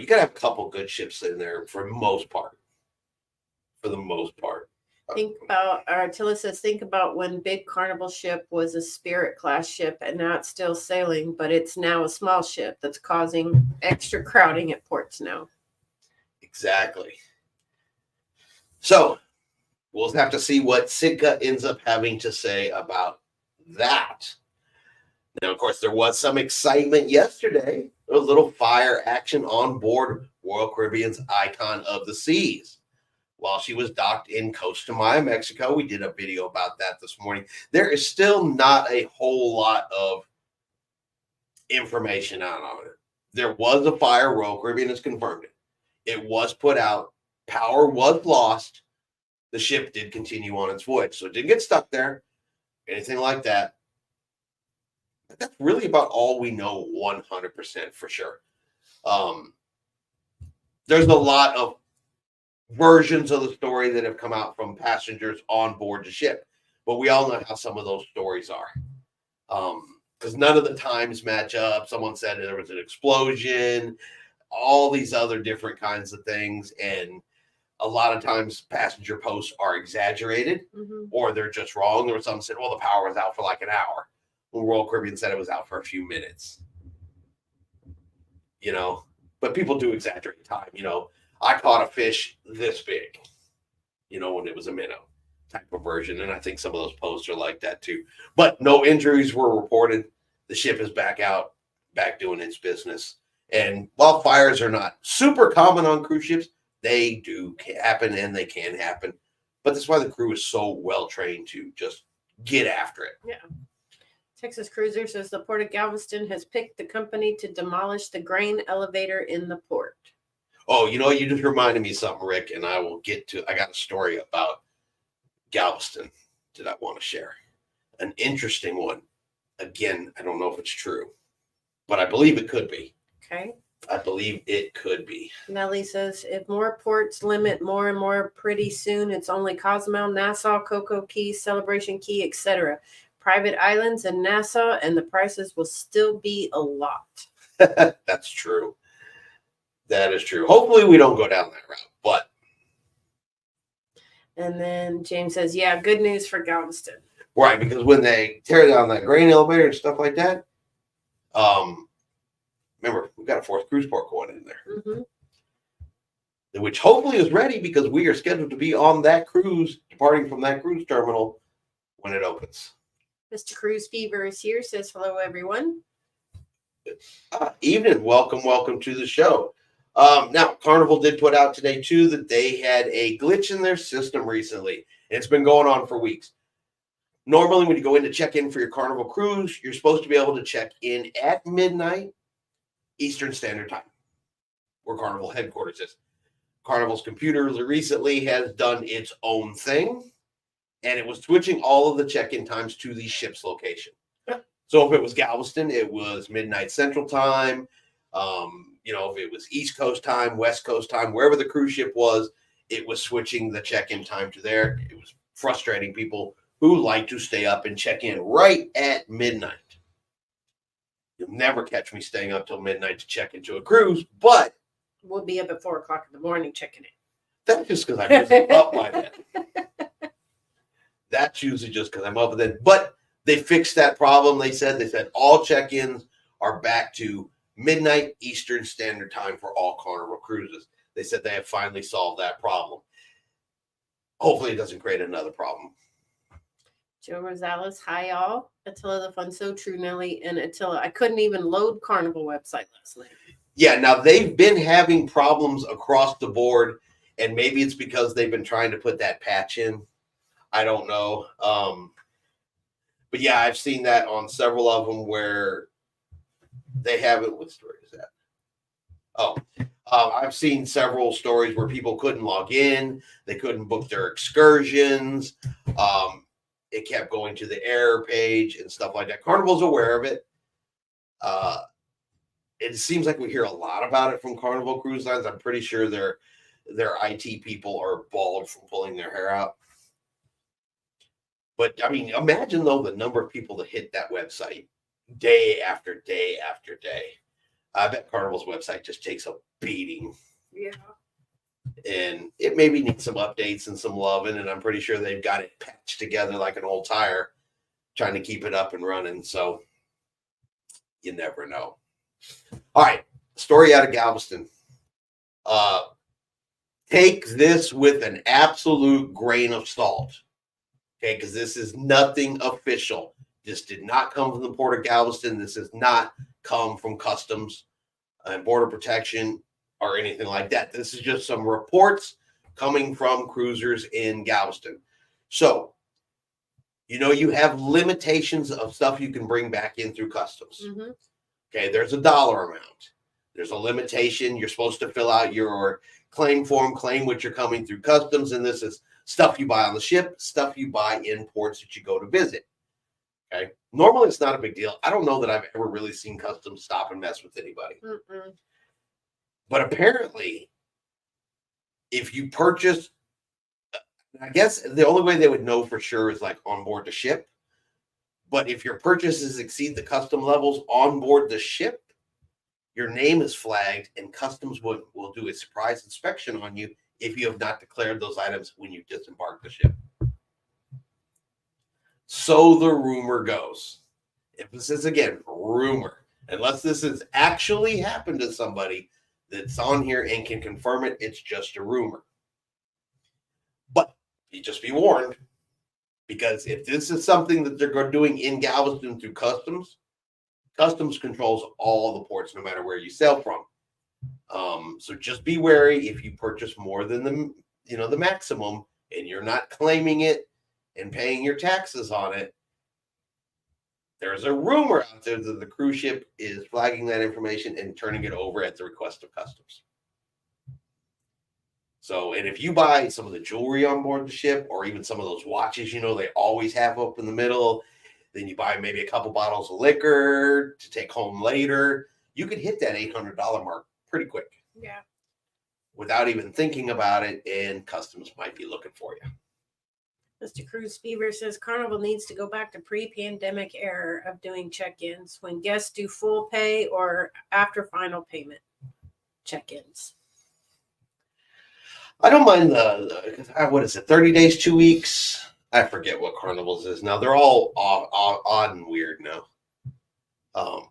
got to have a couple good ships in there for the most part. Think about, Attila says, think about when big Carnival ship was a Spirit class ship and now it's still sailing, but it's now a small ship that's causing extra crowding at ports now. Exactly. So we'll have to see what Sitka ends up having to say about that. Now, of course, there was some excitement yesterday. There was a little fire action on board Royal Caribbean's Icon of the Seas. While she was docked in Costa Maya, Mexico, we did a video about that this morning. There is still not a whole lot of information out on it. There was a fire. Royal Caribbean has confirmed it. It was put out. Power was lost. The ship did continue on its voyage. So it didn't get stuck there, anything like that. But that's really about all we know 100% for sure. There's a lot of versions of the story that have come out from passengers on board the ship. But we all know how some of those stories are. Because none of the times match up. Someone said there was an explosion, all these other different kinds of things. And a lot of times passenger posts are exaggerated or they're just wrong. There was some said, well, the power was out for like an hour. Well, Royal Caribbean said it was out for a few minutes. But people do exaggerate time. I caught a fish this big, when it was a minnow type of version. And I think some of those posts are like that too. But no injuries were reported. The ship is back out, back doing its business. And while fires are not super common on cruise ships, they do happen and they can happen. But that's why the crew is so well trained to just get after it. Yeah. Texas Cruiser says the Port of Galveston has picked the company to demolish the grain elevator in the port. Oh, you just reminded me of something, Rick, and I got a story about Galveston that I want to share. An interesting one. Again, I don't know if it's true, but I believe it could be. Okay. I believe it could be. Nellie says, if more ports limit more and more, pretty soon it's only Cozumel, Nassau, Cocoa Key, Celebration Key, etc. Private islands and Nassau, and the prices will still be a lot. That's true. That is true. Hopefully we don't go down that route, but And then James says, yeah, good news for Galveston. right, because when they tear down that grain elevator and stuff like that, remember, we've got a 4th cruise port going in there, which hopefully is ready because we are scheduled to be on that cruise, departing from that cruise terminal when it opens. Mr. Cruise Fever is here, says hello, everyone. Evening, welcome to the show. Now, Carnival did put out today, too, that they had a glitch in their system recently. And it's been going on for weeks. Normally, when you go in to check in for your Carnival cruise, you're supposed to be able to check in at midnight Eastern Standard Time, where Carnival headquarters is. Carnival's computer recently has done its own thing, and it was switching all of the check-in times to the ship's location. So if it was Galveston, it was midnight Central Time. If it was East Coast time, West Coast time, wherever the cruise ship was, it was switching the check-in time to there. It was frustrating people who like to stay up and check in right at midnight. You'll never catch me staying up till midnight to check into a cruise, but we'll be up at 4 o'clock in the morning checking it. That's just because I'm just up by then. That's usually just because I'm up then. But they fixed that problem. They said all check-ins are back to midnight Eastern Standard Time for all Carnival cruises. They said they have finally solved that problem. Hopefully it doesn't create another problem. Joe Rosales, hi y'all. Attila the Fun, so true, Nelly and Attila. I couldn't even load Carnival website last night. Yeah, now they've been having problems across the board, and maybe it's because they've been trying to put that patch in. I don't know. But yeah, I've seen that on several of them where they haven't. What story is that? I've seen several stories where people couldn't log in. They couldn't book their excursions. It kept going to the error page and stuff like that. Carnival's aware of it. It seems like we hear a lot about it from Carnival Cruise Lines. I'm pretty sure their IT people are bald from pulling their hair out. But I mean, imagine though the number of people that hit that website day after day after day. I bet Carnival's website just takes a beating. Yeah. And it maybe needs some updates and some loving, and I'm pretty sure they've got it patched together like an old tire, trying to keep it up and running. So you never know. All right, story out of Galveston. Take this with an absolute grain of salt, okay? Because this is nothing official. This did not come from the Port of Galveston. This has not come from Customs and Border Protection or anything like that. This is just some reports coming from cruisers in Galveston. So, you have limitations of stuff you can bring back in through Customs. Mm-hmm. Okay, there's a dollar amount. There's a limitation. You're supposed to fill out your claim form, claim what you're coming through Customs, and this is stuff you buy on the ship, stuff you buy in ports that you go to visit. Okay, normally it's not a big deal. I don't know that I've ever really seen Customs stop and mess with anybody. Mm-mm. But apparently, if you purchase, I guess the only way they would know for sure is like on board the ship. But if your purchases exceed the custom levels on board the ship, your name is flagged and Customs will do a surprise inspection on you if you have not declared those items when you disembark the ship. So the rumor goes. Emphasis again, rumor. Unless this has actually happened to somebody that's on here and can confirm it, it's just a rumor. But you just be warned, because if this is something that they're doing in Galveston through Customs, Customs controls all the ports, no matter where you sail from. So just be wary if you purchase more than the maximum, and you're not claiming it and paying your taxes on it. There's a rumor out there that the cruise ship is flagging that information and turning it over at the request of Customs. So, and if you buy some of the jewelry on board the ship, or even some of those watches, they always have up in the middle, then you buy maybe a couple bottles of liquor to take home later, you could hit that $800 mark pretty quick. Yeah. Without even thinking about it, and Customs might be looking for you. Mr. Cruise Fever says Carnival needs to go back to pre-pandemic era of doing check-ins when guests do full pay or after final payment. check-ins. I don't mind what is it, 30 days, 2 weeks? I forget what Carnival's is now. They're all odd and weird now. I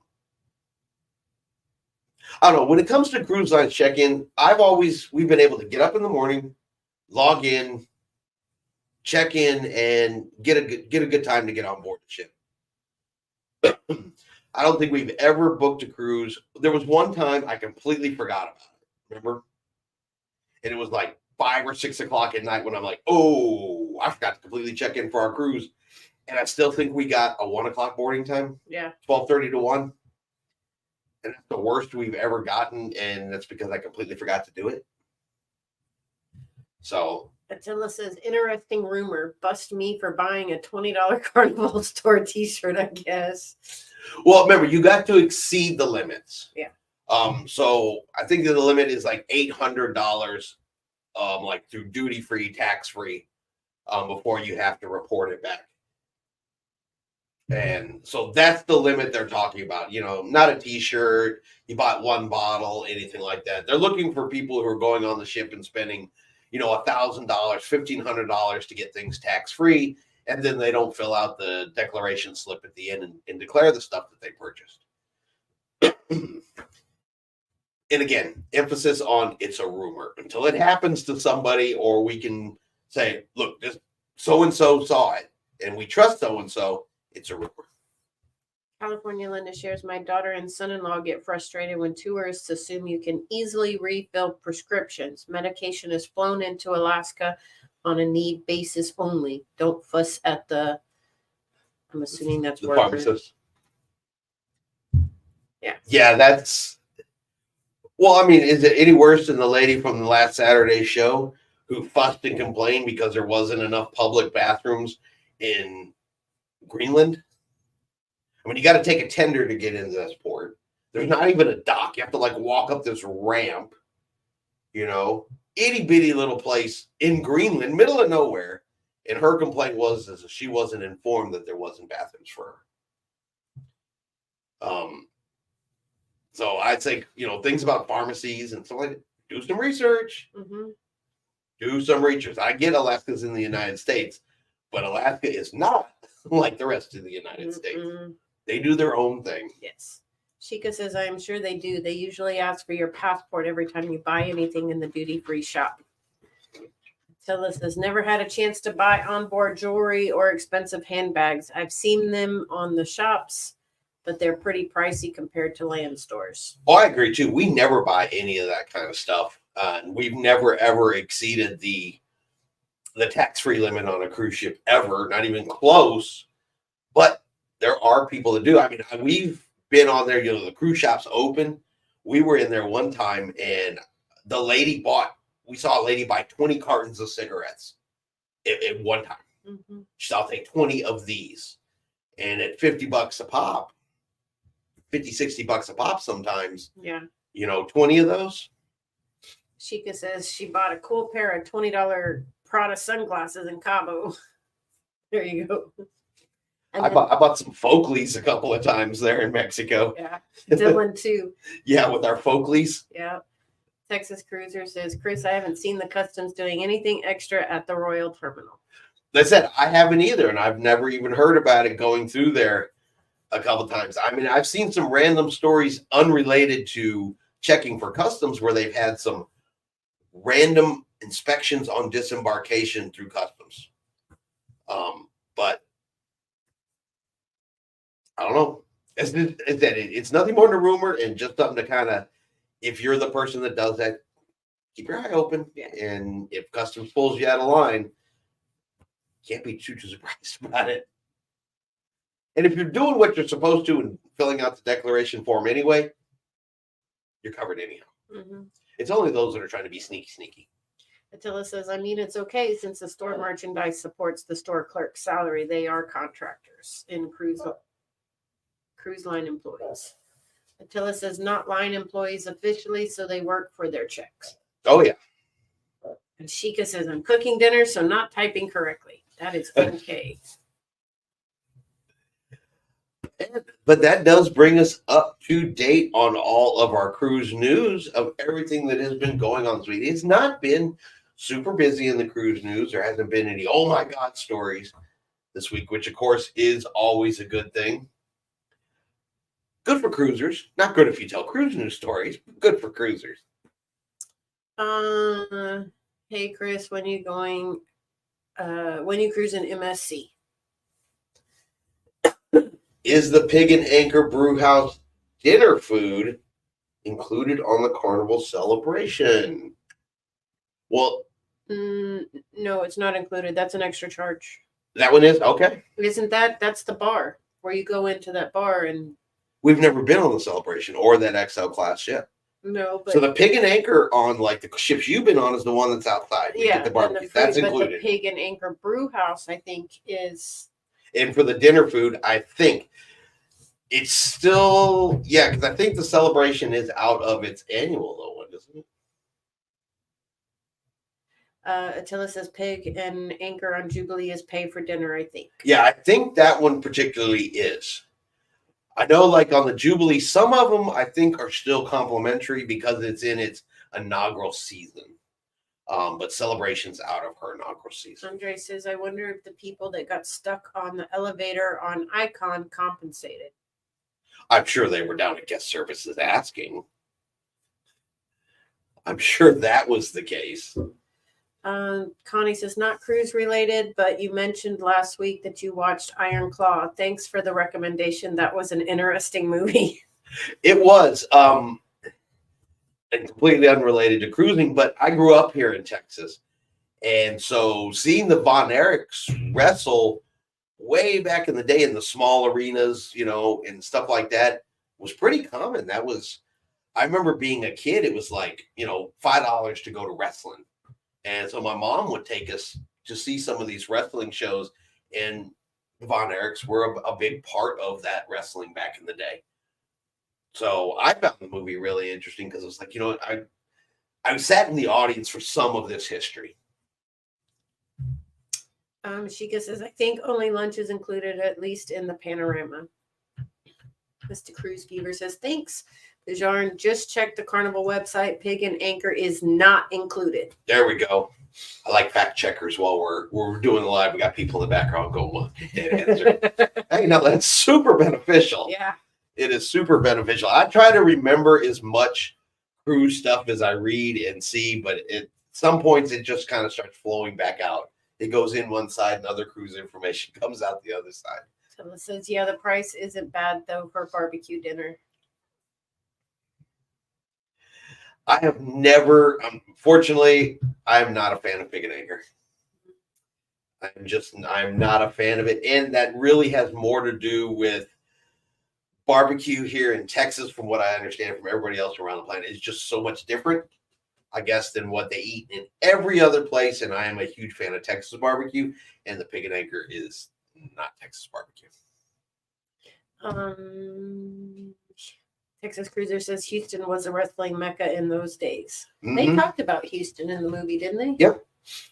don't know. When it comes to cruise line check-in, we've been able to get up in the morning, log in, check in, and get a good time to get on board the ship. I don't think we've ever booked a cruise. There was one time I completely forgot about it. Remember? And it was like 5 or 6 o'clock at night when I'm like, oh, I forgot to completely check in for our cruise. And I still think we got a 1 o'clock boarding time. Yeah. 12:30 to 1. And that's the worst we've ever gotten. And that's because I completely forgot to do it. So Attila says, interesting rumor. Bust me for buying a $20 Carnival store t-shirt, I guess. well, remember, you got to exceed the limits. Yeah. So I think that the limit is like $800, like through duty free, tax free, before you have to report it back. And so that's the limit they're talking about. You know, not a t-shirt, you bought one bottle, anything like that. They're looking for people who are going on the ship and spending, you know, $1,000, $1,500 to get things tax free. And then they don't fill out the declaration slip at the end and declare the stuff that they purchased. And again, emphasis on it's a rumor until it happens to somebody, or we can say, look, this so-and-so saw it and we trust so-and-so, it's a rumor. California Linda shares, my daughter and son-in-law get frustrated when tourists assume you can easily refill prescriptions. Medication is flown into Alaska on a need basis only. Don't fuss at the, I'm assuming that's The word pharmacist. Yeah. Yeah, that's, well, I mean, is it any worse than the lady from the last Saturday show who fussed and complained because there wasn't enough public bathrooms in Greenland? I mean, you got to take a tender to get into this port. There's not even a dock. You have to like walk up this ramp, you know, itty bitty little place in Greenland, middle of nowhere. And her complaint was that she wasn't informed that there wasn't bathrooms for her. So I'd say, you know, things about pharmacies and stuff like that, do some research. Mm-hmm. Do some research. I get Alaska's in the United States, but Alaska is not like the rest of the United States. They do their own thing. Yes. Shika says, I am sure they do. They usually ask for your passport every time you buy anything in the duty-free shop. Attila says, never had a chance to buy onboard jewelry or expensive handbags. I've seen them on the shops, but they're pretty pricey compared to land stores. Oh, I agree too. We never buy any of that kind of stuff. We've never ever exceeded the tax-free limit on a cruise ship ever, not even close. But there are people that do. I mean, we've been on there, you know, the cruise shop's open. We were in there one time and we saw a lady buy 20 cartons of cigarettes at one time. Mm-hmm. She said, I'll take 20 of these. And at $50 a pop, $50-$60 a pop sometimes. Yeah. You know, 20 of those. Shika says she bought a cool pair of $20 Prada sunglasses in Cabo. There you go. And I bought some Folkleys a couple of times there in Mexico. Yeah. Dylan too. Yeah, with our Folkleys. Yeah. Texas Cruiser says, Chris, I haven't seen the customs doing anything extra at the Royal Terminal. They said I haven't either, and I've never even heard about it going through there a couple of times. I mean, I've seen some random stories unrelated to checking for customs where they've had some random inspections on disembarkation through customs. But I don't know. It's nothing more than a rumor and just something to kind of, if you're the person that does that, keep your eye open. Yeah. And if customs pulls you out of line, can't be too surprised about it. And if you're doing what you're supposed to and filling out the declaration form anyway, you're covered anyhow. Mm-hmm. It's only those that are trying to be sneaky. Attila says, I mean, it's okay since the store merchandise supports the store clerk's salary. They are contractors in cruise line employees. Attila says, not line employees officially, so they work for their checks. Oh, yeah. And Shika says, I'm cooking dinner, so not typing correctly. That is okay. But that does bring us up to date on all of our cruise news of everything that has been going on this week. It's not been super busy in the cruise news. There hasn't been any oh my god stories this week, which of course is always a good thing. Good for cruisers. Not good if you tell cruise news stories, but good for cruisers. Hey Chris, when you going? When you cruise in MSC? Is the Pig and Anchor Brewhouse dinner food included on the Carnival celebration? Well, no, it's not included. That's an extra charge. that one is okay. Isn't that's the bar where you go into that bar and We've never been on the celebration or that XL class ship. no, but So the Pig and Anchor on like the ships you've been on is the one that's outside. We yeah, get the and barbecue. food, That's but included. the Pig and Anchor Brew House, I think, is And for the dinner food, I think it's still because I think the celebration is out of its annual though one, isn't it? Attila says Pig and Anchor on Jubilee is pay for dinner, I think. Yeah, I think that one particularly is. I know, like on the Jubilee, some of them I think are still complimentary because it's in its inaugural season. But Celebration's out of her inaugural season. Andre says, I wonder if the people that got stuck on the elevator on Icon compensated. I'm sure they were down at guest services asking. I'm sure that was the case. Connie says, not cruise related, but you mentioned last week that you watched Iron Claw. Thanks for the recommendation. That was an interesting movie. It was and completely unrelated to cruising, but I grew up here in Texas. And so seeing the Von Erichs wrestle way back in the day in the small arenas, and stuff like that was pretty common. I remember being a kid, it was like, $5 to go to wrestling. And so my mom would take us to see some of these wrestling shows, and the Von Erichs were a big part of that wrestling back in the day. So I found the movie really interesting because it was like, I sat in the audience for some of this history. Sheikah says, I think only lunch is included, at least in the panorama. Mr. Cruise Fever says, thanks. Bajarn, just check the Carnival website. Pig and Anchor is not included. There we go. I like fact checkers while we're doing the live. We got people in the background going, look, dead answer. Hey, no, that's super beneficial. Yeah. It is super beneficial. I try to remember as much cruise stuff as I read and see, but at some points it just kind of starts flowing back out. It goes in one side and other cruise information comes out the other side. So it says, yeah, the price isn't bad, though, for barbecue dinner. I have never, unfortunately, I am not a fan of Pig and Anchor. I'm not a fan of it. And that really has more to do with barbecue here in Texas, from what I understand from everybody else around the planet. It's just so much different, I guess, than what they eat in every other place. And I am a huge fan of Texas barbecue, and the Pig and Anchor is not Texas barbecue. Texas Cruiser says Houston was a wrestling mecca in those days. Mm-hmm. They talked about Houston in the movie, didn't they? Yep.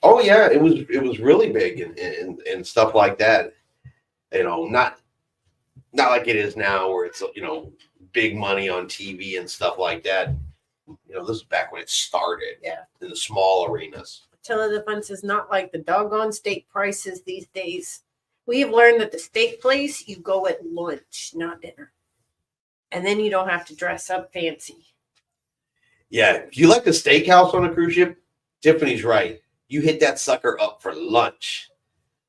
Oh yeah, it was really big and stuff like that. Not like it is now where it's big money on TV and stuff like that. This is back when it started. Yeah. In the small arenas. Attila the Fun says, not like the doggone steak prices these days. We have learned that the steak place, you go at lunch, not dinner. And then you don't have to dress up fancy. Yeah. If you like the steakhouse on a cruise ship, Tiffany's right. You hit that sucker up for lunch.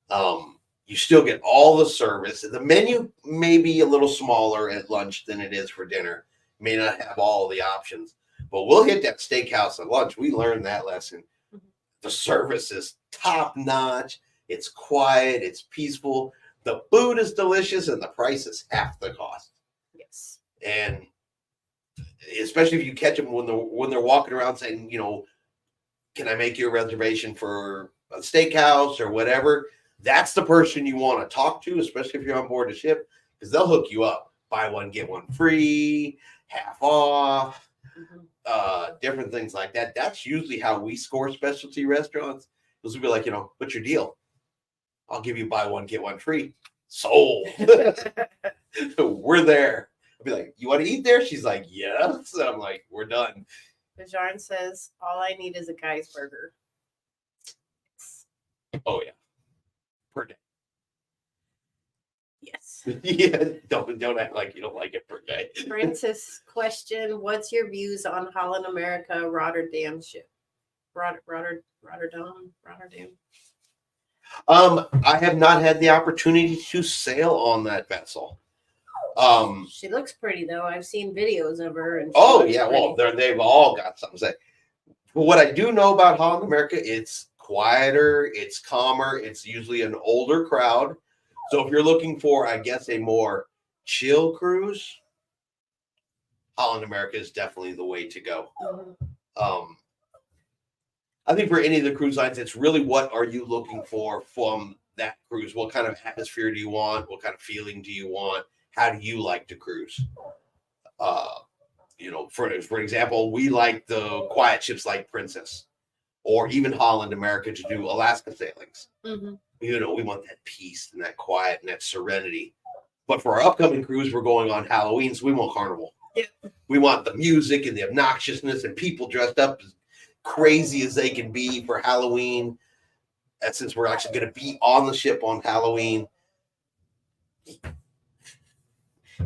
You still get all the service. The menu may be a little smaller at lunch than it is for dinner. May not have all the options, but we'll hit that steakhouse at lunch. We learned that lesson. Mm-hmm. The service is top notch. It's quiet. It's peaceful. The food is delicious, and the price is half the cost. Yes. And especially if you catch them when they're walking around saying, can I make you a reservation for a steakhouse or whatever? That's the person you want to talk to, especially if you're on board a ship, because they'll hook you up. Buy one, get one free, half off, different things like that. That's usually how we score specialty restaurants. Those will be like, what's your deal? I'll give you buy one, get one free. Sold. We're there. I'll be like, you want to eat there? She's like, yes. And I'm like, we're done. Bajan says, all I need is a guy's burger. Oh yeah, per day. Yes. Yeah, don't act like you don't like it per day. Francis question, what's your views on Holland America Rotterdam ship? Rotterdam. I have not had the opportunity to sail on that vessel. She looks pretty though. I've seen videos of her. And Oh yeah, well they've all got something to say. But what I do know about Holland America, it's quieter, it's calmer, it's usually an older crowd. So if you're looking for, I guess, a more chill cruise, Holland America is definitely the way to go. Mhm. I think for any of the cruise lines, it's really what are you looking for from that cruise? What kind of atmosphere do you want? What kind of feeling do you want? How do you like to cruise? For example, we like the quiet ships like Princess or even Holland America to do Alaska sailings. Mm-hmm. We want that peace and that quiet and that serenity. But for our upcoming cruise, we're going on Halloween, so we want Carnival. Yeah. We want the music and the obnoxiousness and people dressed up as crazy as they can be for Halloween. And since we're actually going to be on the ship on Halloween.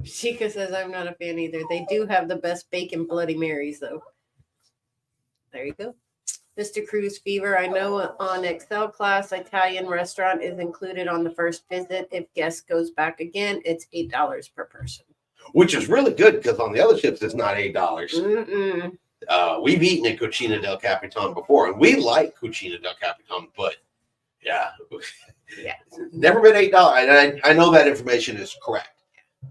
Chica says, I'm not a fan either. They do have the best bacon Bloody Marys, though. There you go. Mr. Cruise Fever, I know on Excel class, Italian restaurant is included on the first visit. If guest goes back again, it's $8 per person. Which is really good because on the other ships, it's not $8. Mm-mm. We've eaten at Cucina del Capitan before, and we like Cucina del Capitan, but yeah. Never been $8. And I know that information is correct.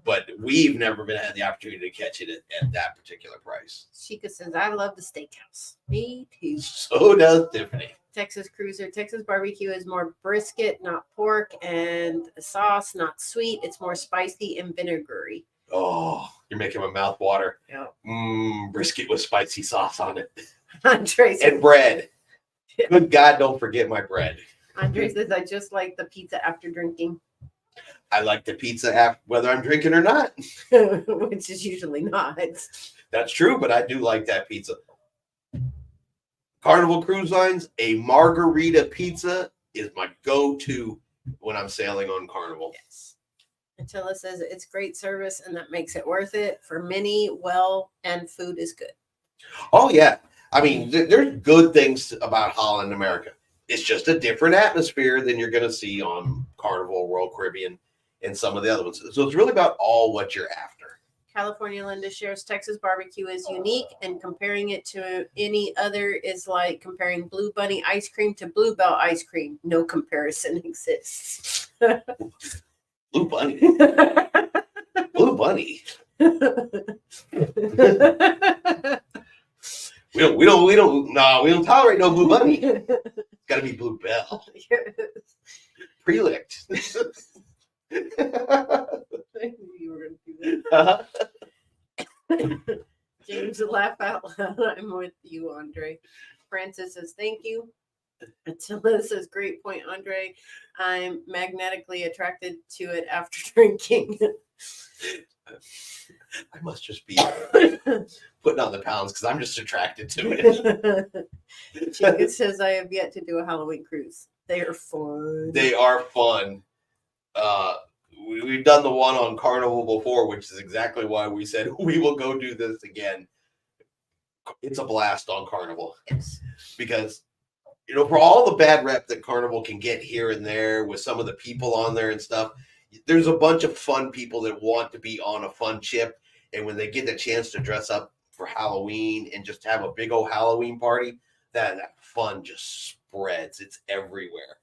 But we've never had the opportunity to catch it at that particular price. Chica says, I love the steakhouse. Me too. So does Tiffany. Texas Cruiser. Texas barbecue is more brisket, not pork, and sauce, not sweet. It's more spicy and vinegary. Oh, you're making my mouth water. Yeah. Brisket with spicy sauce on it. Andre says, and bread. Good God, don't forget my bread. Andre says, I just like the pizza after drinking. I like the pizza after, whether I'm drinking or not. Which is usually not. That's true, but I do like that pizza. Carnival Cruise Lines, a margarita pizza is my go-to when I'm sailing on Carnival. Yes. Attila says it's great service and that makes it worth it. For many, and food is good. Oh, yeah. I mean, there's good things about Holland America. It's just a different atmosphere than you're going to see on Carnival, Royal Caribbean, and some of the other ones. So it's really about all what you're after. California Linda shares Texas barbecue is unique, and comparing it to any other is like comparing Blue Bunny ice cream to Bluebell ice cream. No comparison exists. Blue Bunny. Blue Bunny. We don't tolerate no Blue Bunny. It's got to be Bluebell. Pre-licked. I knew you were going to do that. James, laugh out loud. I'm with you, Andre. Francis says, thank you. Attila says, great point, Andre. I'm magnetically attracted to it after drinking. I must just be putting on the pounds because I'm just attracted to it. Chica says, I have yet to do a Halloween cruise. They are fun. They are fun. We've done the one on Carnival before, which is exactly why we said we will go do this again. It's a blast on Carnival. Yes. Because, for all the bad rep that Carnival can get here and there with some of the people on there and stuff, there's a bunch of fun people that want to be on a fun ship. And when they get the chance to dress up for Halloween and just have a big old Halloween party, that fun just spreads. It's everywhere.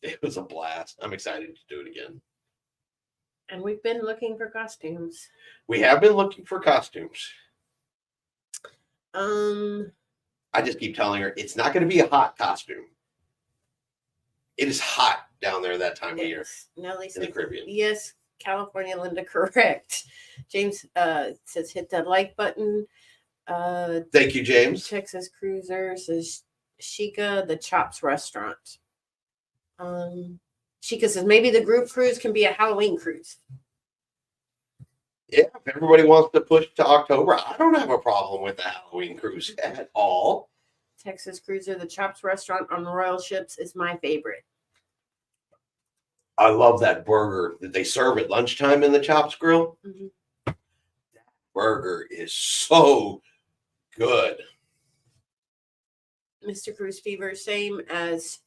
It was a blast. I'm excited to do it again. And we've been looking for costumes. We have been looking for costumes. I just keep telling her it's not going to be a hot costume. It is hot down there that time of year. Nelly in says, the Caribbean. Yes, California Linda, correct. James says hit that like button. Thank you, James. Texas Cruiser says Chica, the Chops restaurant. Chica says maybe the group cruise can be a Halloween cruise. Yeah, if everybody wants to push to October, I don't have a problem with the Halloween cruise at all. Texas Cruiser, the Chops restaurant on Royal Ships is my favorite. I love that burger that they serve at lunchtime in the Chops Grill. Mm-hmm. That burger is so good. Mr. Cruise Fever, same as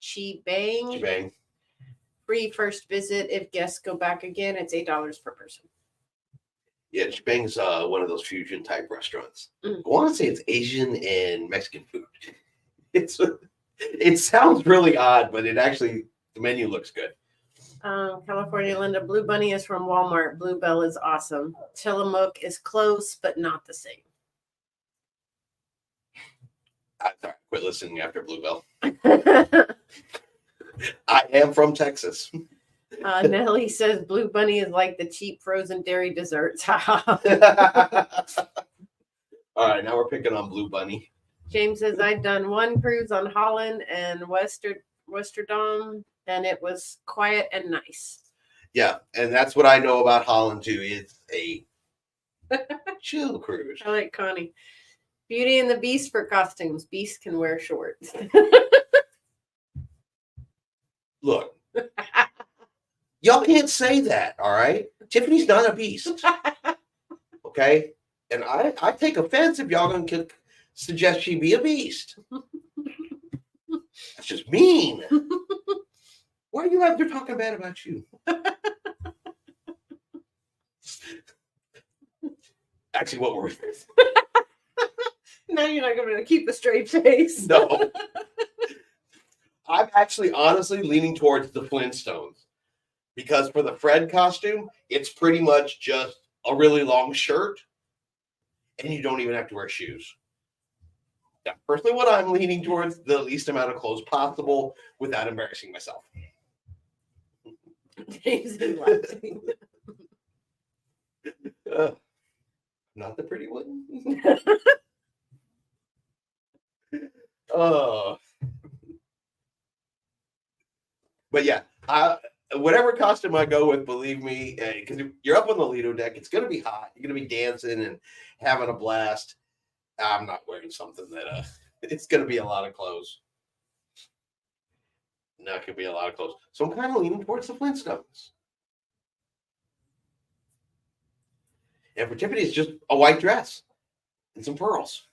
Chi Bang. Bang. Free first visit. If guests go back again, it's $8 per person. Yeah, Bang's one of those fusion type restaurants. Mm. I want to say it's Asian and Mexican food. It sounds really odd, but it actually, the menu looks good. California Linda, Blue Bunny is from Walmart. Bluebell is awesome. Tillamook is close, but not the same. I quit listening after Bluebell. I am from Texas. Nellie says Blue Bunny is like the cheap frozen dairy desserts. All right, now we're picking on Blue Bunny. James says I've done one cruise on Holland and Westerdam, and it was quiet and nice. Yeah, and that's what I know about Holland too. It's a chill cruise. I like Connie. Beauty and the Beast for costumes. Beast can wear shorts. Look, y'all can't say that, all right? Tiffany's not a beast, okay? And I take offense if y'all gonna suggest she be a beast. That's just mean. Why are you out there talking bad about you? Actually, what were we? Now you're not going to keep a straight face. No. I'm actually honestly leaning towards the Flintstones because for the Fred costume, it's pretty much just a really long shirt and you don't even have to wear shoes. Yeah, personally, what I'm leaning towards, the least amount of clothes possible without embarrassing myself. James is laughing. Not the pretty one. Oh. But yeah, whatever costume I go with, believe me, because you're up on the Lido deck, it's going to be hot. You're going to be dancing and having a blast. I'm not wearing something that it's going to be a lot of clothes. No, it could be a lot of clothes. So I'm kind of leaning towards the Flintstones. And for Tiffany, it's just a white dress and some pearls.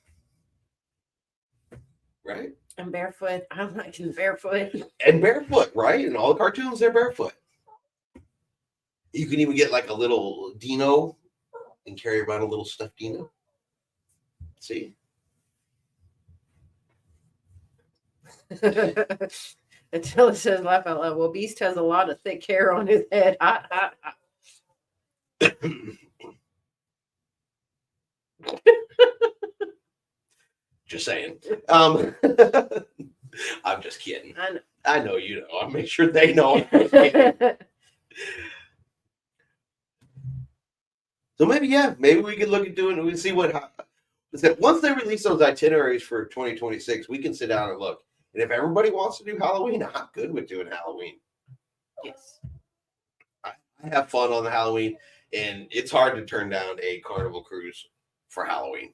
Right? I'm barefoot. I'm liking barefoot. And barefoot, right? In all the cartoons, they're barefoot. You can even get like a little Dino and carry around a little stuffed Dino. See? Until it says laugh out loud. Well, Beast has a lot of thick hair on his head. Hot, hot, hot. Just saying. I'm just kidding. I know you know. I'll make sure they know. I'm just kidding. So maybe we could look at doing. We can see what once they release those itineraries for 2026, we can sit down and look. And if everybody wants to do Halloween, I'm good with doing Halloween. Yes. I have fun on the Halloween, and it's hard to turn down a Carnival cruise for Halloween.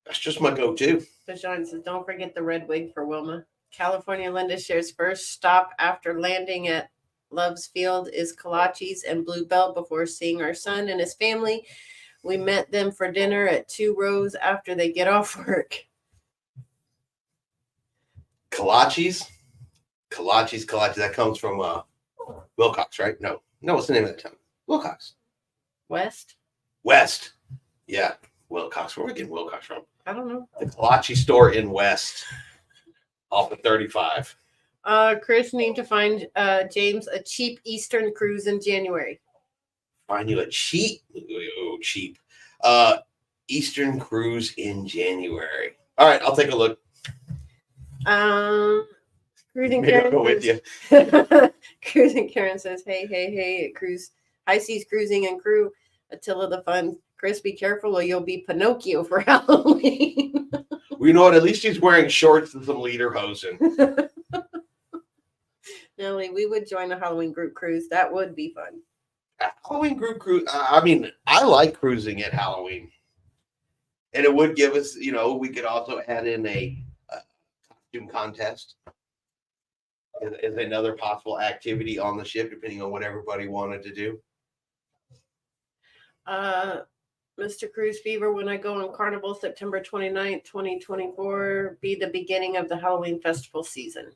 That's just my go-to. So Sean says, don't forget the red wig for Wilma. California Linda shares first stop after landing at Love's Field is Kolaches and Bluebell before seeing our son and his family. We met them for dinner at 2 Rows after they get off work. Kolaches. That comes from Wilcox, right? No, what's the name of the town? Wilcox. West? Yeah, Wilcox. Where are we getting Wilcox from? I don't know. The Kolache store in West, off of 35. Chris, need to find James a cheap Eastern cruise in January. Find you a cheap Eastern cruise in January. All right, I'll take a look. Cruising Maybe I'll Karen go with you. Cruising Karen says, hey, cruise, high seas cruising and crew, Attila the Fun. Chris, be careful or you'll be Pinocchio for Halloween. Well, you know what? At least he's wearing shorts and some lederhosen. Nelly, we would join a Halloween group cruise. That would be fun. Halloween group cruise. I mean, I like cruising at Halloween, and it would give us, we could also add in a costume contest as another possible activity on the ship, depending on what everybody wanted to do. Mr. Cruise Fever, when I go on Carnival September 29th, 2024, be the beginning of the Halloween festival season.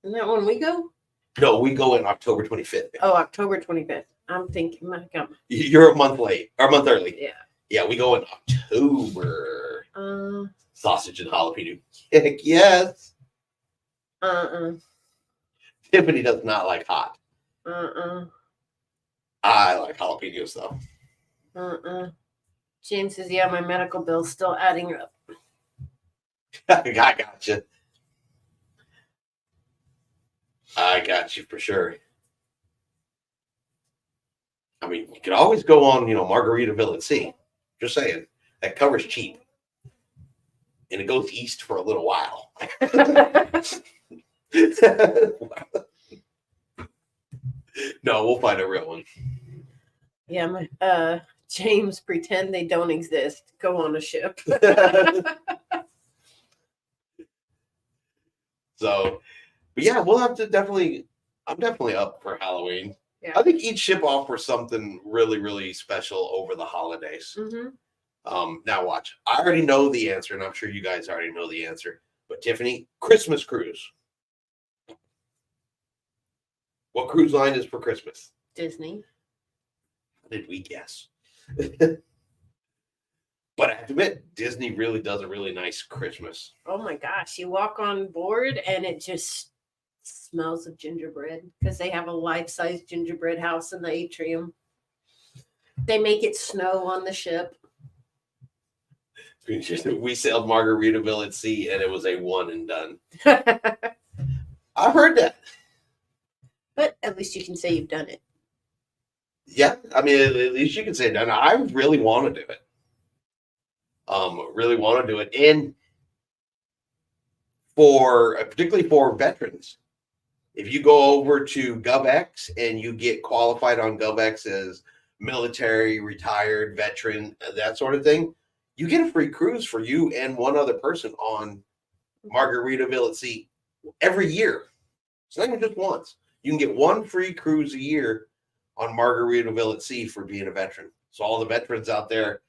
Isn't that when we go? No, we go in October 25th. Oh, October 25th. I'm thinking, my God. You're a month late, or a month early. Yeah. Yeah, we go in October. Sausage and jalapeno. Heck yes. Tiffany does not like hot. I like jalapenos though. James says, yeah, my medical bill's still adding up. I got you. I got you for sure. I mean, you could always go on, Margaritaville at Sea. Just saying. That cover's cheap. And it goes east for a little while. No, we'll find a real one. Yeah, James, pretend they don't exist. Go on a ship. So, but yeah, we'll have to I'm definitely up for Halloween. Yeah. I think each ship offers something really, really special over the holidays. Mm-hmm. Now watch. I already know the answer, and I'm sure you guys already know the answer. But Tiffany, Christmas cruise. What cruise line is for Christmas? Disney. How did we guess? But I have to admit, Disney really does a really nice Christmas. Oh my gosh. You walk on board and it just smells of gingerbread because they have a life-size gingerbread house in the atrium. They make it snow on the ship. We sailed Margaritaville at Sea and it was a one and done. I've heard that. But at least you can say you've done it. Yeah, I mean, at least you can say that. I really want to do it. Really want to do it. And particularly for veterans, if you go over to GovX and you get qualified on GovX as military, retired, veteran, that sort of thing, you get a free cruise for you and one other person on Margaritaville at Sea every year. It's not even just once. You can get one free cruise a year on Margaritaville at Sea for being a veteran. So all the veterans out there,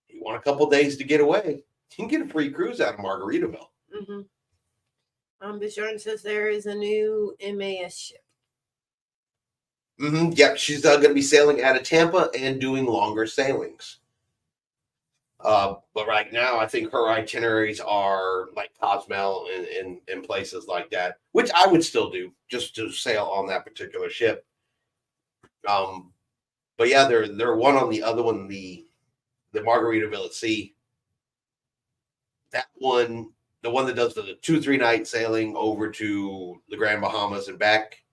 you want a couple days to get away, you can get a free cruise out of Margaritaville. Mm-hmm. Bjorn says there is a new MAS ship. Mm-hmm. Yep, she's going to be sailing out of Tampa and doing longer sailings. But right now, I think her itineraries are like Cozumel and places like that, which I would still do just to sail on that particular ship. But yeah, they're one on the other one, the Margaritaville at Sea. That one, the one that does the 2-3 night sailing over to the Grand Bahamas and back,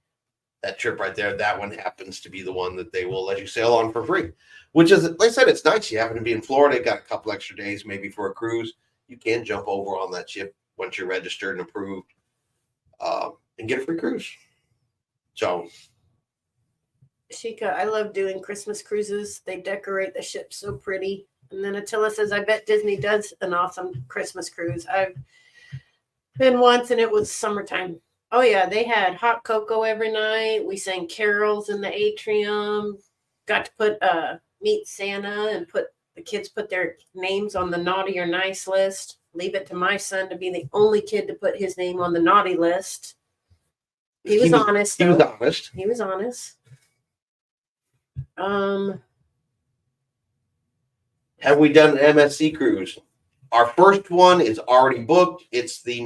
that trip right there, that one happens to be the one that they will let you sail on for free. Which is, like I said, it's nice. You happen to be in Florida, got a couple extra days maybe for a cruise. You can jump over on that ship once you're registered and approved and get a free cruise. So, Shika, I love doing Christmas cruises. They decorate the ship so pretty. And then Attila says, I bet Disney does an awesome Christmas cruise. I've been once and it was summertime. Oh, yeah. They had hot cocoa every night. We sang carols in the atrium. Got to put meet Santa and the kids put their names on the naughty or nice list. Leave it to my son to be the only kid to put his name on the naughty list. He was honest. He was honest. He was honest. Have we done an MSC cruise? Our first one is already booked. It's the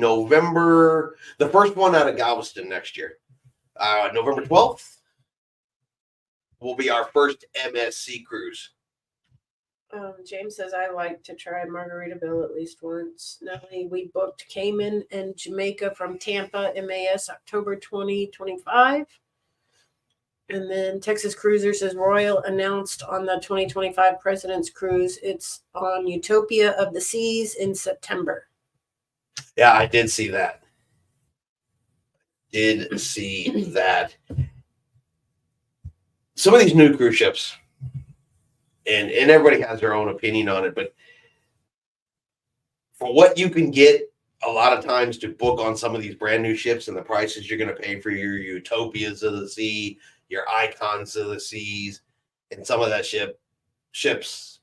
first one out of Galveston next year. November 12th will be our first MSC cruise. James says, I like to try Margaritaville at least once. Nelly, we booked Cayman and Jamaica from Tampa, MAS, October 2025. And then Texas Cruiser says Royal announced on the 2025 President's Cruise. It's on Utopia of the Seas in September. Yeah, I did see that. did see that some of these new cruise ships, and everybody has their own opinion on it, but for what you can get a lot of times to book on some of these brand new ships and the prices you're going to pay for your Utopias of the Sea, your Icons of the Seas, and some of that ships,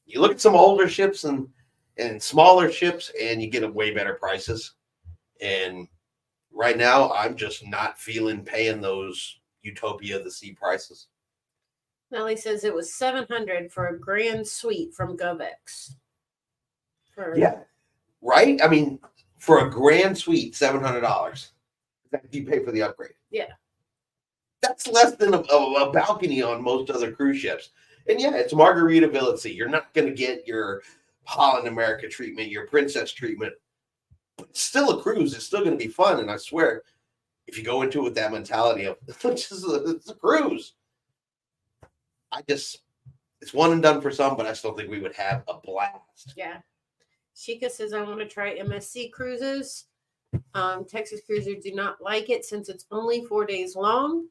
you look at some older ships and smaller ships and you get way better prices. And right now, I'm just not feeling paying those Utopia of the Sea prices. Nellie says it was $700 for a grand suite from GovX. Yeah, right. I mean, for a grand suite, $700. You pay for the upgrade. Yeah, that's less than a balcony on most other cruise ships. And yeah, it's Margaritaville at sea. You're not going to get your Holland America treatment, your Princess treatment. But it's still a cruise. It's still going to be fun. And I swear, if you go into it with that mentality of it's a cruise, it's one and done for some, but I still think we would have a blast. Yeah. Sheikah says, I want to try MSC cruises. Texas cruisers do not like it since it's only 4 days long.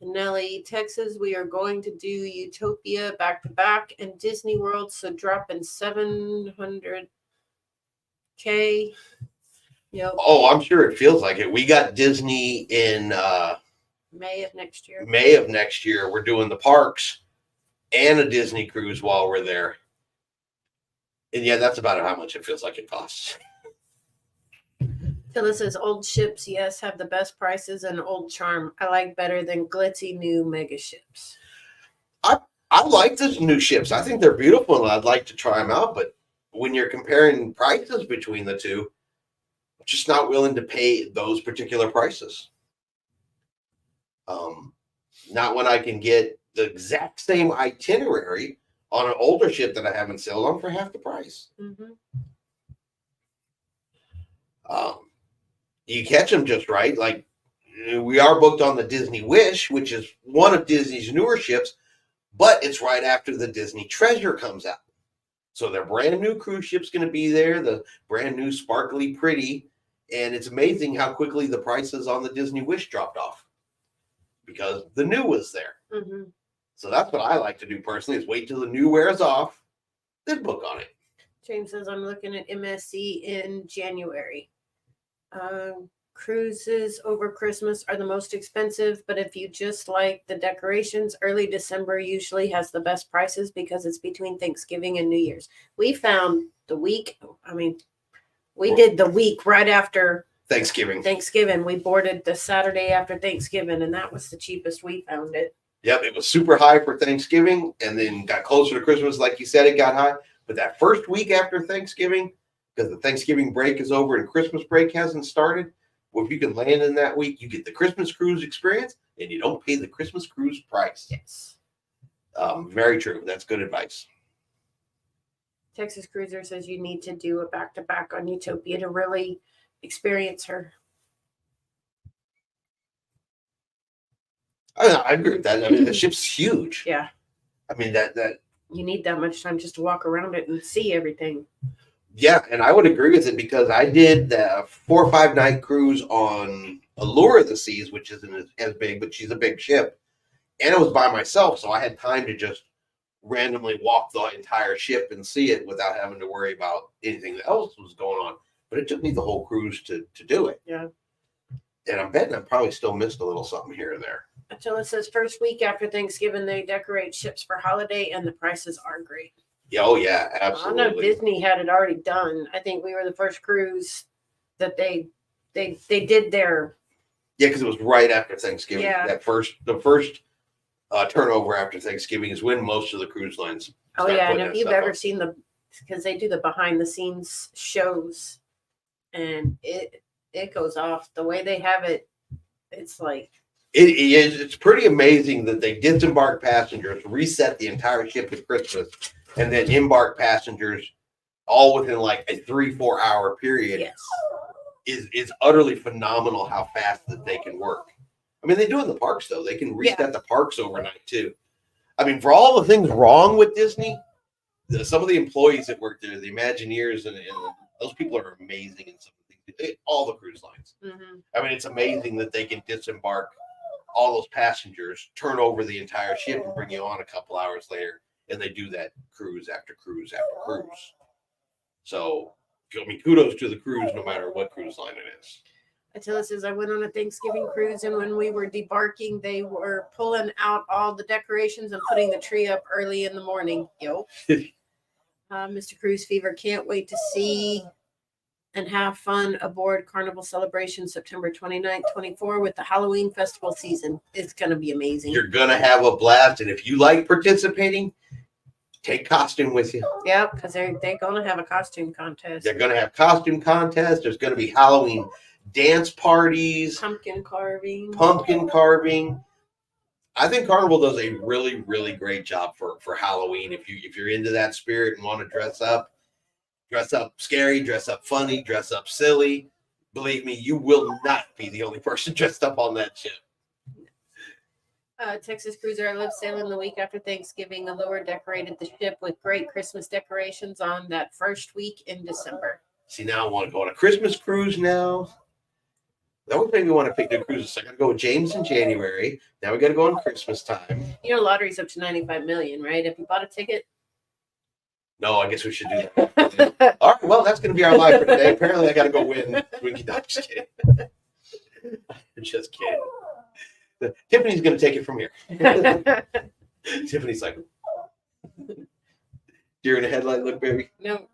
And Nellie, Texas, we are going to do Utopia back to back and Disney World. So drop in $700K. Yep. Oh, I'm sure it feels like it. We got Disney in May of next year. We're doing the parks and a Disney cruise while we're there. And yeah, that's about how much it feels like it costs. Phyllis says old ships, yes, have the best prices and old charm. I like better than glitzy new mega ships. I like those new ships. I think they're beautiful and I'd like to try them out. But when you're comparing prices between the two, I'm just not willing to pay those particular prices. Not when I can get the exact same itinerary on an older ship that I haven't sailed on for half the price. Mm-hmm. You catch them just right. Like we are booked on the Disney Wish, which is one of Disney's newer ships, but it's right after the Disney Treasure comes out. So their brand new cruise ship's going to be there, the brand new sparkly pretty, and it's amazing how quickly the prices on the Disney Wish dropped off because the new was there. Mm-hmm. So that's what I like to do personally is wait till the new wears off, then book on it. James says, I'm looking at MSC in January. Cruises over Christmas are the most expensive, but if you just like the decorations, early December usually has the best prices because it's between Thanksgiving and New Year's. We found we did the week right after Thanksgiving. We boarded the Saturday after Thanksgiving, and that was the cheapest we found it. Yep, it was super high for Thanksgiving, and then got closer to Christmas. Like you said, it got high. But that first week after Thanksgiving, because the Thanksgiving break is over and Christmas break hasn't started, well, if you can land in that week, you get the Christmas cruise experience, and you don't pay the Christmas cruise price. Yes. Very true. That's good advice. Texas Cruiser says you need to do a back-to-back on Utopia to really experience her. I agree with that. I mean, the ship's huge. Yeah. I mean, that you need that much time just to walk around it and see everything. Yeah, and I would agree with it because I did the 4 or 5 night cruise on Allure of the Seas, which isn't as big, but she's a big ship. And it was by myself, so I had time to just randomly walk the entire ship and see it without having to worry about anything else was going on. But it took me the whole cruise to do it. Yeah. And I'm betting I probably still missed a little something here or there. Until it says first week after Thanksgiving, they decorate ships for holiday, and the prices are great. Yeah, oh yeah, absolutely. I know Disney had it already done. I think we were the first cruise that they did their. Yeah, because it was right after Thanksgiving. Yeah. The first turnover after Thanksgiving is when most of the cruise lines. Oh yeah, and if you've ever seen because they do the behind the scenes shows, and it goes off the way they have it. It's like. It's pretty amazing that they disembark passengers, reset the entire ship at Christmas, and then embark passengers all within like a 3-4 hour period. Yes. Is utterly phenomenal how fast that they can work. I mean, they do in the parks though. They can reset the parks overnight too. I mean, for all the things wrong with Disney, some of the employees that work there, the Imagineers, and those people are amazing in some of the things all the cruise lines. Mhm. I mean, it's amazing that they can disembark all those passengers, turn over the entire ship, and bring you on a couple hours later. And they do that cruise after cruise after cruise. So, I mean, kudos to the cruise, no matter what cruise line it is. Attila says, I went on a Thanksgiving cruise, and when we were debarking, they were pulling out all the decorations and putting the tree up early in the morning. Yo. Mr. Cruise Fever, can't wait to see and have fun aboard Carnival Celebration September 29th, 24 with the Halloween festival season. It's going to be amazing. You're going to have a blast. And if you like participating, take costume with you. Yep, because they're going to have a costume contest. They're going to have costume contests. There's going to be Halloween dance parties, Pumpkin carving. I think Carnival does a really, really great job for Halloween. If you're into that spirit and want to dress up scary, dress up funny, dress up silly. Believe me, you will not be the only person dressed up on that ship. Texas Cruiser, I love sailing the week after Thanksgiving. Allure decorated the ship with great Christmas decorations on that first week in December. See, now I want to go on a Christmas cruise now. That would make me want to pick new cruises. So I got to go with James in January. Now we got to go on Christmas time. You know, lottery's up to 95 million, right? Have you bought a ticket? No, I guess we should do that. All right, well, that's going to be our live for today. Apparently, I got to go win. I'm just kidding. I'm just kidding. Tiffany's going to take it from here. Tiffany's like, deer in a headlight look, baby. No.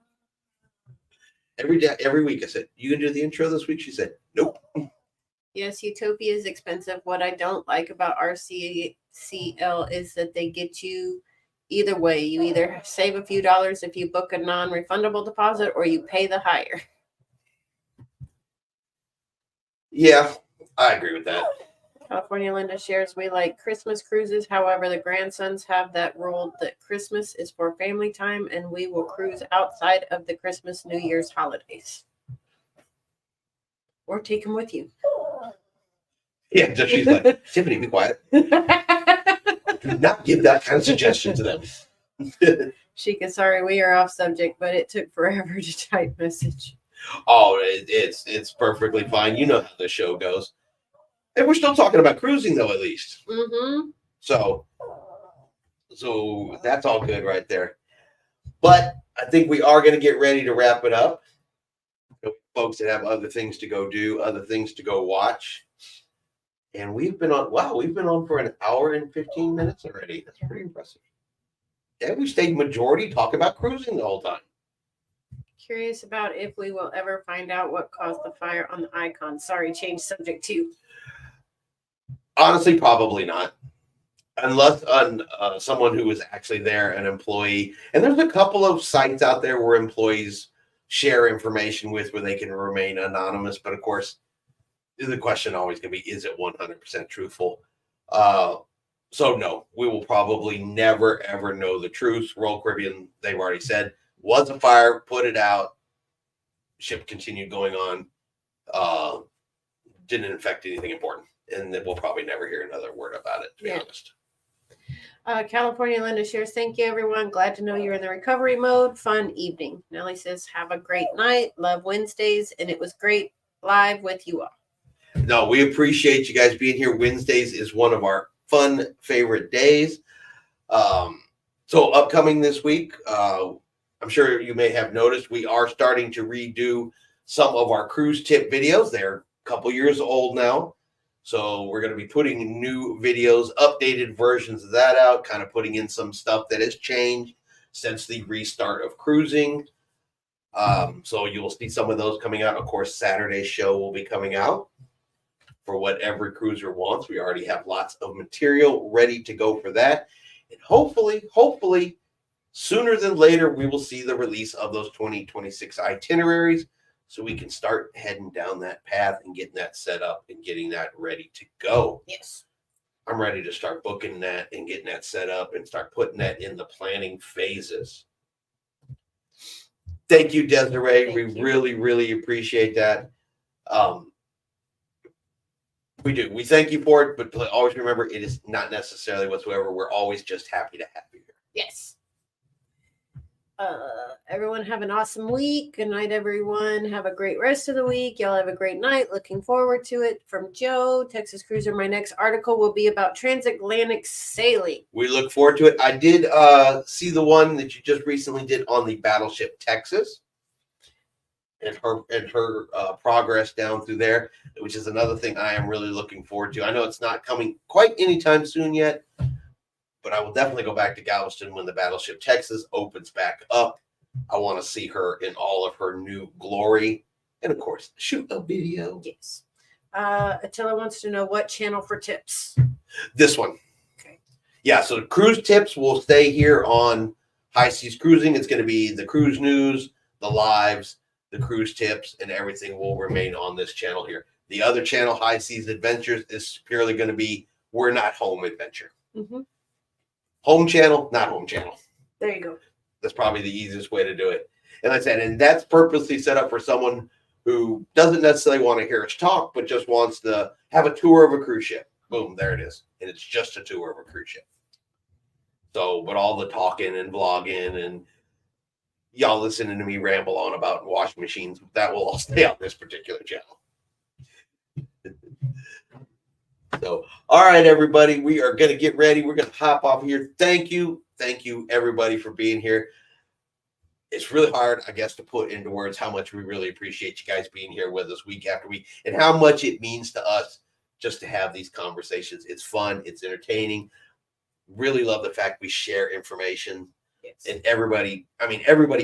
Every week I said, you going to do the intro this week? She said, nope. Yes, Utopia is expensive. What I don't like about RCCL is that they get you either way. You either save a few dollars if you book a non-refundable deposit or you pay the higher. Yeah, I agree with that. California Linda shares, we like Christmas cruises. However, the grandsons have that rule that Christmas is for family time and we will cruise outside of the Christmas, New Year's holidays. Or take them with you. Yeah, so she's like, Tiffany, be quiet. Do not give that kind of suggestion to them. Sheikah, sorry, we are off subject, but it took forever to type message. Oh, it's perfectly fine. You know how the show goes. And we're still talking about cruising, though, at least. Mm-hmm. So that's all good right there. But I think we are going to get ready to wrap it up. Folks that have other things to go do, other things to go watch. And we've been on for an hour and 15 minutes already. That's pretty impressive. Yeah, we stayed majority talking about cruising the whole time. Curious about if we will ever find out what caused the fire on the Icon. Sorry, change subject too. Honestly, probably not. Unless someone who was actually there, an employee. And there's a couple of sites out there where employees share information with where they can remain anonymous. But of course, the question always going to be, is it 100% truthful? So no, we will probably never, ever know the truth. Royal Caribbean, they've already said, was a fire, put it out. Ship continued going on. Didn't affect anything important. And then we'll probably never hear another word about it, to be honest. California Linda shares, thank you, everyone. Glad to know you're in the recovery mode. Fun evening. Nellie says, have a great night. Love Wednesdays. And it was great live with you all. No, we appreciate you guys being here. Wednesdays is one of our fun favorite days. So upcoming this week, I'm sure you may have noticed we are starting to redo some of our cruise tip videos. They're a couple years old now. So we're going to be putting new videos, updated versions of that out, kind of putting in some stuff that has changed since the restart of cruising. So you'll see some of those coming out. Of course, Saturday's show will be coming out for what every cruiser wants. We already have lots of material ready to go for that. And hopefully, sooner than later, we will see the release of those 2026 itineraries so we can start heading down that path and getting that set up and getting that ready to go. Yes. I'm ready to start booking that and getting that set up and start putting that in the planning phases. Thank you, Desiree. We really, really appreciate that. We do. We thank you for it, but always remember, it is not necessarily whatsoever. We're always just happy to have you here. Yes. Everyone have an awesome week. Good night, everyone. Have a great rest of the week. Y'all have a great night. Looking forward to it. From Joe, Texas Cruiser. My next article will be about transatlantic sailing. We look forward to it. I did see the one that you just recently did on the battleship Texas and her progress down through there, which is another thing I am really looking forward to. I know it's not coming quite anytime soon yet, but I will definitely go back to Galveston when the battleship Texas opens back up. I want to see her in all of her new glory. And of course, shoot a video. Yes. Attila wants to know what channel for tips. This one. Okay. Yeah, so the cruise tips will stay here on High Seas Cruising. It's going to be the cruise news, the lives, the cruise tips, and everything will remain on this channel here. The other channel, High Seas Adventures, is purely going to be We're Not Home Adventure. Mm-hmm. Home channel, not home channel. There you go. That's probably the easiest way to do it. And like I said, and that's purposely set up for someone who doesn't necessarily want to hear us talk, but just wants to have a tour of a cruise ship. Boom, there it is. And it's just a tour of a cruise ship. So, but all the talking and vlogging and y'all listening to me ramble on about washing machines, that will all stay on this particular channel. So, all right, everybody, we are going to get ready. We're going to hop off here. Thank you, everybody, for being here. It's really hard, I guess, to put into words how much we really appreciate you guys being here with us week after week and how much it means to us just to have these conversations. It's fun. It's entertaining. Really love the fact we share information. Yes. And everybody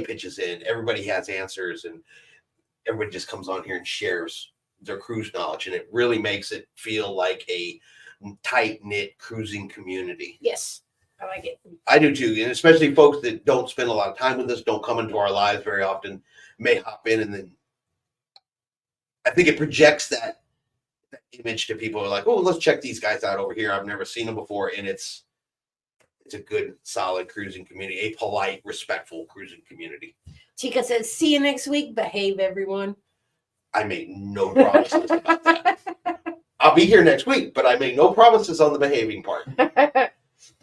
pitches in. Everybody has answers, and everybody just comes on here and shares their cruise knowledge, and it really makes it feel like a tight-knit cruising community. Yes, I like it. I do too, and especially folks that don't spend a lot of time with us, don't come into our lives very often, may hop in, and then I think it projects that image to people who are like, oh, let's check these guys out over here. I've never seen them before, and it's a good, solid cruising community, a polite, respectful cruising community. Tika says, see you next week. Behave, everyone. I make no promises about that. I'll be here next week, but I make no promises on the behaving part.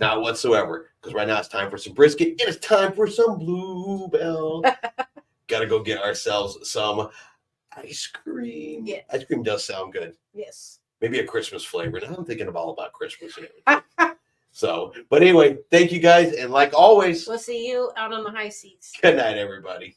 Not whatsoever. Because right now it's time for some brisket and it's time for some Bluebell. Got to go get ourselves some ice cream. Yes. Ice cream does sound good. Yes. Maybe a Christmas flavor. Now I'm thinking all about Christmas and everything. So, but anyway, thank you guys. And like always, We'll see you out on the high seas. good night, everybody.